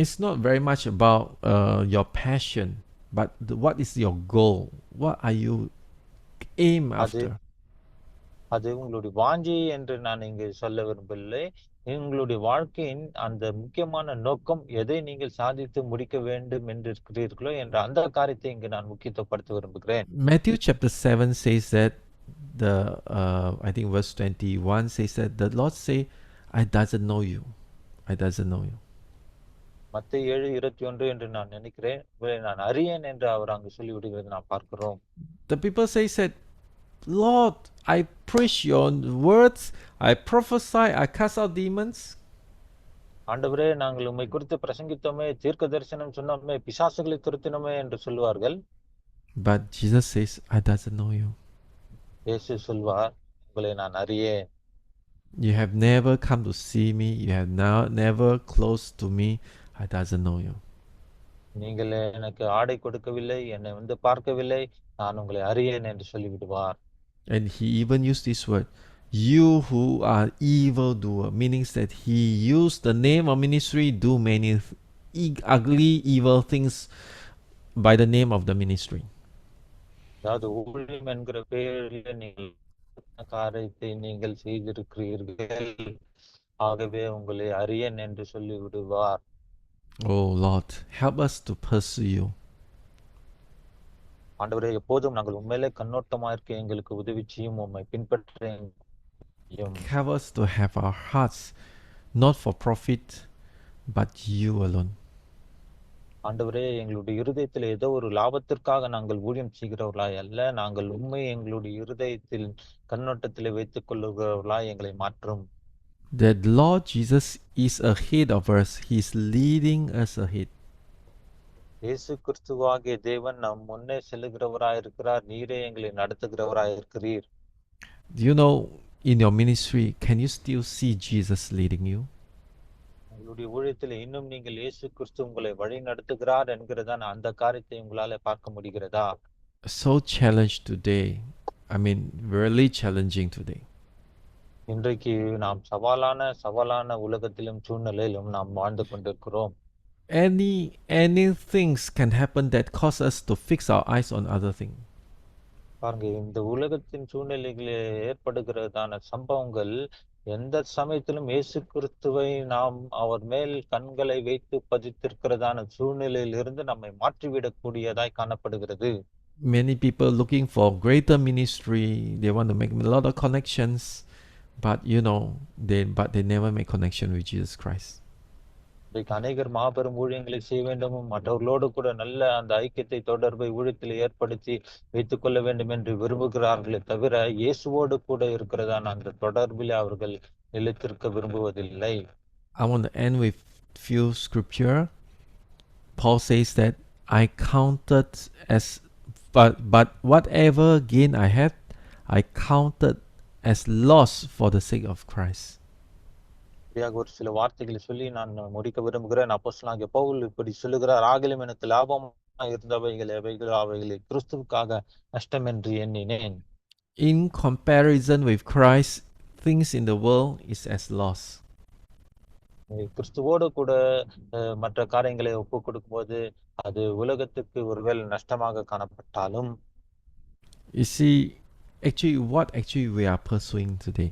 S1: It's not very much about your passion, But what is your goal? What are you aim
S2: அது
S1: after?
S2: அது உங்களுடைய வாஞ்சை என்று நான் இங்கு சொல்ல விரும்பவில்லை. உங்களுடைய வாழ்க்கையின் அந்த முக்கியமான நோக்கம் எதை நீங்கள் சாதித்து முடிக்க வேண்டும் என்று இருக்கிறீர்களோ என்ற அந்த காரியத்தை இங்கு நான் முக்கியத்துவப்படுத்த விரும்புகிறேன்.
S1: Matthew chapter 7 says that I think verse 21 says that the Lord say, I doesn't know you. I doesn't know you.
S2: மத்தேயு 7:21 என்று நான் நினைக்கிறேன். உங்களை நான் அறியேன் என்று அவர் அங்கு சொல்லிவிடுகிறதை நாம் பார்க்கிறோம்.
S1: The people said, Lord, I preach your words, I prophesy, I cast out demons.
S2: ஆண்டவரே, நாங்கள் உம்மை குறித்து பிரசங்கித்தோமே, தீர்க்க தரிசனம் சொன்னோமே, பிசாசுகளை துரத்தினோமே என்று சொல்லுவார்கள்.
S1: But Jesus says, I doesn't know you.
S2: இயேசு சொல்வார், உங்களை நான் அறியேன்.
S1: You have never come to see me. You have never close to me. I doesn't know you.
S2: நீங்கள் எனக்கு ஆடை கொடுக்கவில்லை, என்னை வந்து பார்க்கவில்லை, நான் உங்களை அறியேன் என்று சொல்லிவிடுவார்.
S1: And he even used this word, you who are evildoer, meaning that he used the name of ministry, do many ugly, evil things by the name of the ministry.
S2: அதாவது ஊழியம் என்கிற பெயரில் நீங்கள் காரியத்தை நீங்கள் செய்திருக்கிறீர்கள், ஆகவே உங்களை அறியேன் என்று சொல்லிவிடுவார்.
S1: Oh Lord, help us to pursue you.
S2: ஆண்டவரே, எப்போதும் நாங்கள் உண்மையிலே கண்ணோட்டமா இருக்க எங்களுக்கு உதவி செய்யும், உம்மை பின்பற்ற.
S1: Help us to have our hearts not for profit, but you alone.
S2: ஆண்டவரே, எங்களுடைய இருதயத்தில் ஏதோ ஒரு லாபத்திற்காக நாங்கள் ஊழியம் செய்கிறவர்களாய் அல்ல, நாங்கள் உண்மை எங்களுடைய இருதயத்தில் கண்ணோட்டத்திலே வைத்துக் கொள்ளுகிறவர்களாய் எங்களை மாற்றும்.
S1: That Lord Jesus is ahead of us. He is leading us ahead.
S2: இயேசு கிறிஸ்துவாகிய தேவன் நம் முன்னே செல்லுகிறவராய் இருக்கிறார், நீரே எங்களை நடத்துகிறவராய் இருக்கிறீர்.
S1: You know, in your ministry, can you still see Jesus leading you?
S2: உங்களுடைய ஊழியத்தில் இன்னும் நீங்கள் இயேசு கிறிஸ்து உங்களை வழி நடத்துகிறார் என்கிறதான அந்த காரியத்தை உங்களால பார்க்க முடிகிறதா?
S1: So challenged today. I mean, really challenging today.
S2: இன்றைக்கு நாம் சவாலான உலகத்திலும் சூழ்நிலையிலும் நாம் வாழ்ந்து கொண்டிருக்கிறோம்.
S1: Any things can happen that cause us to fix our eyes on other things.
S2: பாருங்க, இந்த உலகத்தின் சூழ்நிலைகளில் ஏற்படுகிறதான சம்பவங்கள் எந்த சமயத்திலும் இயேசு கிறிஸ்துவை நாம் அவர் மேல் கண்களை வைத்து பதித்திருக்கிறதான சூழ்நிலையில் இருந்து நம்மை மாற்றிவிடக்கூடியதாய் காணப்படுகிறது.
S1: Many people looking for greater ministry, they want to make a lot of connections, but they never make connection with Jesus Christ.
S2: இன்றைக்கு அநேகர் மாபெரும் ஊழியங்களை செய்ய வேண்டும், மற்றவர்களோடு கூட நல்ல அந்த ஐக்கியத்தை தொடர்பை ஊழியத்தில் ஏற்படுத்தி வைத்துக் கொள்ள வேண்டும் என்று விரும்புகிறார்களே தவிர இயேசுவோடு கூட இருக்கிறதான அந்த தொடர்பில் அவர்கள் நிலைத்திருக்க விரும்புவதில்லை.
S1: I want to end with few scripture. Paul says that I counted as but whatever gain I had, I counted as loss for the sake of Christ.
S2: ஒரு சில வார்த்தைகளை சொல்லி நான் முடிக்க விரும்புகிறேன். அப்போஸ்தலனாகிய பவுல் இப்படி சொல்லுகிறார், ஆகிலும் எனக்கு லாபமாக அவைகளை கிறிஸ்துவுக்காக நஷ்டம் என்று எண்ணினேன்.
S1: In comparison with Christ, things in the world is as loss.
S2: கிறிஸ்துவோடு கூட மற்ற காரியங்களை ஒப்பு கொடுக்கும் போது அது உலகத்துக்கு ஒருவேளை நஷ்டமாக காணப்பட்டாலும்,
S1: you see, what we are pursuing today.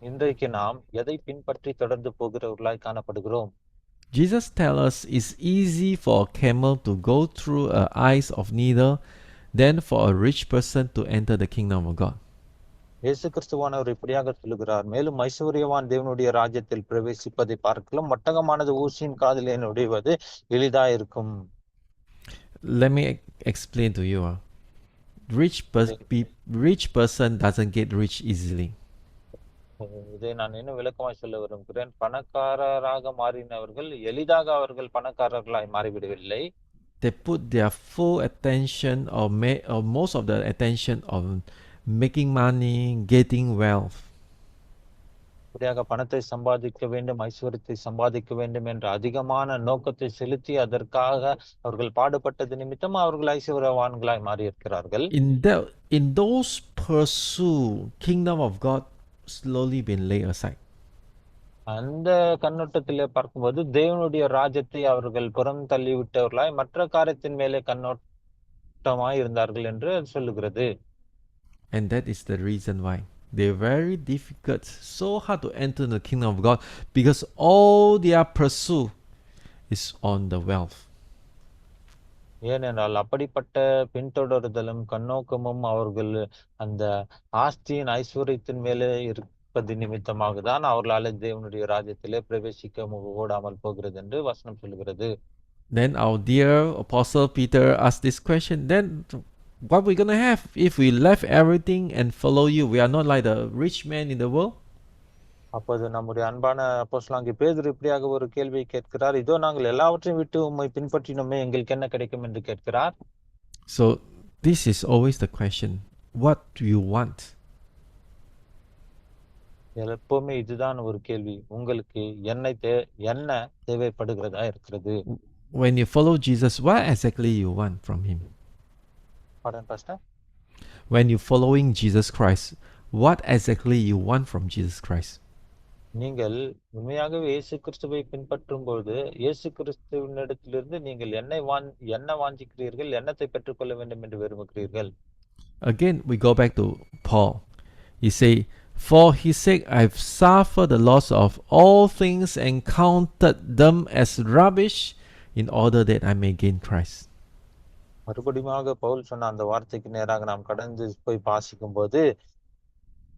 S2: இன்றைக்கு நாம் எதை பின்பற்றி தொடர்ந்து போகிறவர்களாய் காணப்படுகிறோம்?
S1: Jesus tells us it's easy for a camel to go through the eyes of needle than for a rich person to enter the kingdom of God.
S2: இயேசு கிறிஸ்துவானவர் இப்படியாக சொல்லுகிறார், மேலும் ஐஸ்வர்யவான் தேவனுடைய ராஜ்யத்தில் பிரவேசிப்பதை பார்க்கலாம் ஒட்டகமானது ஊசியின் காதிலே நுழைவது எளிதா இருக்கும்.
S1: Let me explain to you. Rich person doesn't get rich easily.
S2: இதை நான் இன்னும் விளக்கமாய் சொல்ல விரும்புகிறேன். பணக்காரராக மாறினவர்கள் எளிதாக அவர்கள் பணக்காரர்களாய் மாறிவிடவில்லை.
S1: They put their full attention or most of the attention on making money, getting wealth.
S2: இப்படியாக பணத்தை சம்பாதிக்க வேண்டும், ஐஸ்வர்யத்தை சம்பாதிக்க வேண்டும் என்ற அதிகமான நோக்கத்தை செலுத்தி அதற்காக அவர்கள் பாடுபட்டது நிமித்தம் அவர்கள் ஐஸ்வர்யவான்களாய் மாறி இருக்கிறார்கள்.
S1: In those pursue kingdom of God slowly been laid aside.
S2: அந்த கண்ணோட்டத்திலே பார்க்கும்போது தேவனுடைய ராஜ்யத்தை அவர்கள் புறம் தள்ளிவிட்டவர்களாய் மற்ற காரியத்தின் மேலே கண்ணோட்டமாய் இருந்தார்கள் என்று அது சொல்லுகிறது.
S1: And that is the reason why they're very difficult, so hard to enter the kingdom of God, because all their pursuit is on the wealth.
S2: ஏனென்றால் அப்படிப்பட்ட பின்தொடருதலும் கண்ணோக்கமும் அவர்கள் அந்த ஆஸ்தியின் ஐஸ்வர்யத்தின் மேலே இருப்பது நிமித்தமாக தான் அவர்களால் தேவனுடைய ராஜ்யத்திலே பிரவேசிக்க கூடாமல் போகிறது என்று வசனம் சொல்கிறது.
S1: Then our dear Apostle Peter asked this question, then what we gonna have if we left everything and follow you? We are not like the rich man in the world.
S2: அப்போது நம்முடைய அன்பான அப்போஸ்தலனாகிய பேதுரு இப்படியாக ஒரு கேள்வியை கேட்கிறார். இதோ நாங்கள் எல்லாவற்றையும் விட்டு உம்மை பின்பற்றினோமே, எங்களுக்கு என்ன கிடைக்கும் என்று கேட்கிறார்.
S1: So this is always the question, what do you want?
S2: எப்பவுமே இதுதான் ஒரு கேள்வி. உங்களுக்கு என்ன தேவைப்படுகிறதா இருக்கிறது?
S1: When you follow Jesus, what exactly you want from him?
S2: Pardon, Pastor?
S1: When you're following Jesus Christ, what exactly you want from Jesus Christ?
S2: நீங்கள் உண்மையாகவே இயேசு கிறிஸ்துவை பின்பற்றும் பொழுது இயேசு கிறிஸ்துவினிடத்திலிருந்து நீங்கள் என்ன வாஞ்சிக்கிறீர்கள், என்னத்தை பெற்றுக்கொள்ள வேண்டும் என்று விரும்புகிறீர்கள்?
S1: Again, we go back to Paul. He say, for his sake I've suffered the loss of all things and counted them as rubbish in order that I may gain Christ.
S2: மறுபடியும் பவுல் சொன்ன அந்த வார்த்தைக்கு நேராக நாம் கடந்து போய் வாசிக்கும் போது,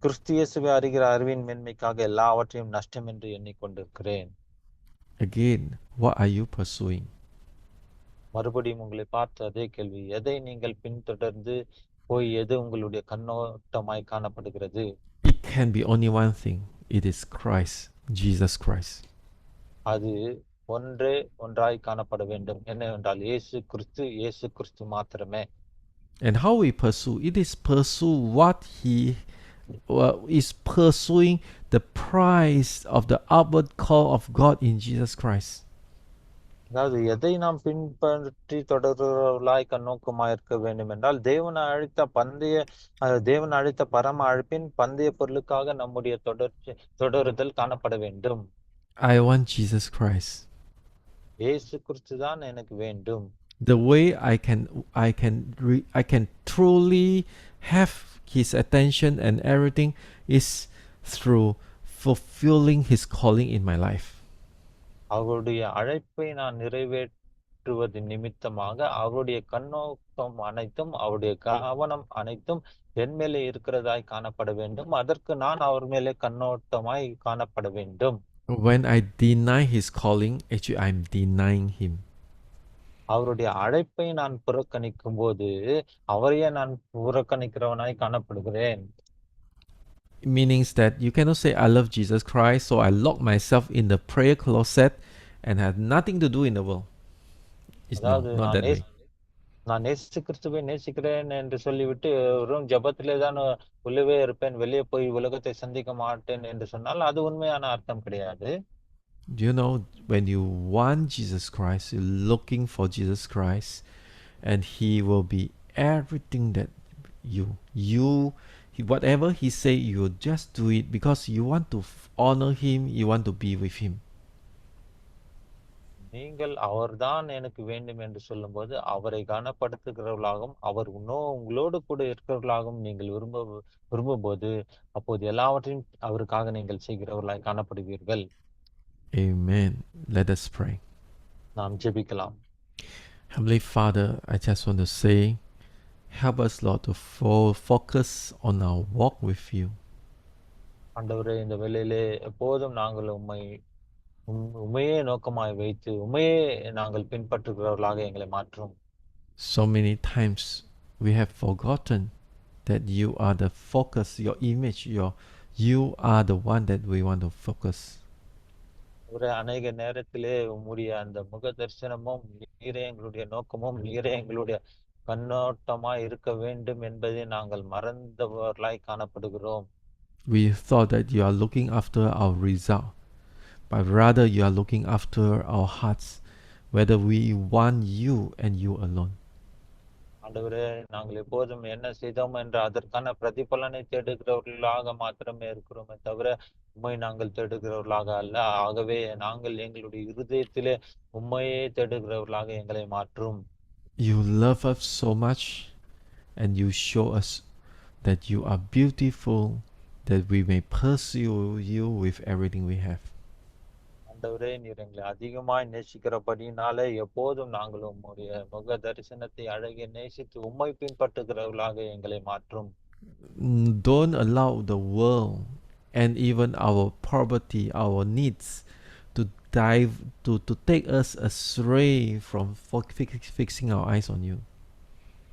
S2: கிறிஸ்து இயேசுவை அறிகிற அறிவின் மேன்மைக்காக எல்லாவற்றையும் நஷ்டம் என்று எண்ணிக்கொண்டிருக்கிறேன்.
S1: Again, what are you pursuing?
S2: மறுபடியும் உங்களை பார்த்து அதே கேள்வி, எதை நீங்கள் பின்தொடர்ந்து போய் எது உங்களுடைய கண்ணோட்டமாய் காணப்படுகிறது?
S1: It can be only one thing. It is Christ, Jesus Christ.
S2: அது ஒன்றாய் காணப்பட வேண்டும். என்னவென்றால் இயேசு கிறிஸ்து மாத்திரமே.
S1: And how we pursue? It is pursue what he is pursuing the prize of the upward call of God in Jesus Christ.
S2: அதாவது எதை நாம் பின்பற்றி தொடர்கிறவர்களாய் கண்ணோக்கமாய் இருக்க வேண்டும் என்றால் தேவன் அழைத்த பரம அழைப்பின் பந்தய பொருளுக்காக நம்முடைய தொடருதல் காணப்பட வேண்டும்.
S1: I want Jesus Christ.
S2: இயேசு கிறிஸ்து தான் எனக்கு வேண்டும்.
S1: The way I can truly have his attention and everything is through fulfilling his calling in my life.
S2: அவருடைய அழைப்பை நான் நிறைவேற்றுவது நிமித்தமாக அவருடைய கண்ணோக்கம் அனைத்தும் அவருடைய கவனம் அனைத்தும் என் மேலே இருக்கிறதாய் காணப்பட வேண்டும். அதற்கு நான் அவர் மேலே கண்ணோட்டமாய் காணப்பட வேண்டும்.
S1: When I deny his calling, actually I'm denying him.
S2: அவருடைய அழைப்பை நான் புறக்கணிக்கும் போது அவரையே நான் புறக்கணிக்கிறவனாய் காணப்படுகிறேன்.
S1: Meanings that you cannot say I love Jesus Christ, so I lock myself in the prayer closet and have nothing to do in the world. It's not that way.
S2: நான் நேசித்து கிறிஸ்துவை நேசிக்கிறேன் என்று சொல்லிவிட்டு வெறும் ஜபத்திலே தான் உள்ளவே இருப்பேன், வெளியே போய் உலகத்தை சந்திக்க மாட்டேன் என்று சொன்னால் அது உண்மையான அர்த்தம் கிடையாது.
S1: Do you know, when you want Jesus Christ, you're looking for Jesus Christ, and he will be everything that whatever he say, you just do it because you want to honor him, you want to be with him.
S2: நீங்கள் அவர்தான் எனக்கு வேண்டும் என்று சொல்லும்போது அவரை கனப்படுத்துகிறவர்களாகவும் அவர் உங்களோடு கூட இருக்கிறவர்களாகவும் நீங்கள் விரும்பும்போது அப்போது எல்லாவற்றையும் அவருக்காக நீங்கள் செய்கிறவர்களாய் காணப்படுவீர்கள்.
S1: Amen. Let us pray.
S2: நாம் ஜெபிக்கலாம்.
S1: Heavenly Father, I just want to say, help us, Lord, to focus on our walk with you.
S2: ஆண்டவரே, இந்த வேளையிலே எப்போதும் நாங்கள் உம்மையே நோக்கமாய் வைத்து உம்மையே நாங்கள் பின்பற்றுகிறவர்களாக எங்களை மாற்றும்.
S1: So many times we have forgotten that you are the focus, your image, you are the one that we want to focus.
S2: ஒரு அநேக நேரத்திலே உம்முடைய அந்த முக தரிசனமும் நீரே எங்களுடைய நோக்கமும் நீரே எங்களுடைய கண்ணோட்டமாய் இருக்க வேண்டும் என்பதை நாங்கள் மறந்தவர்களாய் காணப்படுகிறோம்.
S1: We thought that you are looking after our result, but rather you are looking after our hearts, whether we want you and you alone.
S2: ஆண்டவரே, நாங்கள் எப்போதும் என்ன செய்தோம் என்ற அதற்கான பிரதிபலனை தேடுகிறவர்களாக மாத்திரமே இருக்கிறோமே தவிர, உம்மை நாங்கள் தேடுகிறவர்களாக அல்ல. ஆகவே நாங்கள் எங்களுடைய இருதயத்திலே உம்மையே தேடுகிறவர்களாக எங்களை மாற்றும்.
S1: You love us so much, and you show us that you are beautiful, that we may pursue you with everything we have.
S2: ஆண்டவரே, நீர் எங்களை அதிகமாய் நேசிக்கிறபடினாலே எப்போதும் நாங்கள் உம்முடைய முக தரிசனத்தை அழகிய நேசித்து உம்மை பின்பற்றுகிறவர்களாக எங்களை மாற்றும்.
S1: Don't allow the world and even our poverty, our needs to take us astray from fixing our eyes on you.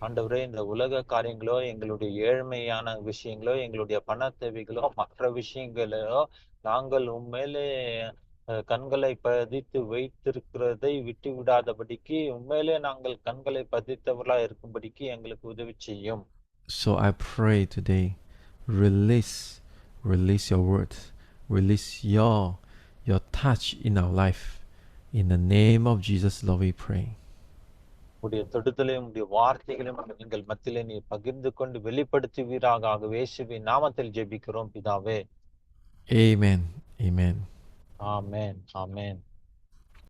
S2: ஆண்டவரே, இந்த உலக காரியங்களோ, எங்களுடைய ஏழ்மையான விஷயங்களோ, எங்களுடைய பண தேவைகளோ, மற்ற விஷயங்களோ, நாங்கள் உம்மேலே கண்களை பதித்து வைத்திருக்கிறதை விட்டு விடாதபடிக்கு, உம்மேலே நாங்கள் கண்களை பதித்தவர்களா இருக்கும்படிக்கு எங்களுக்கு உதவி செய்யும்.
S1: So I pray today, release your words, release your touch in our life. In the name of Jesus, Lord, we pray.
S2: உடைய தொடுதலையும் உடைய வார்த்தைகளையும் எங்கள் மத்தியிலே நீ பகிர்ந்து கொண்டு வெளிப்படுத்துவீராக. ஆகவே இயேசுவின் நாமத்தில் ஜெபிக்கிறோம் பிதாவே.
S1: Amen. Amen.
S2: ஆமென், ஆமென்.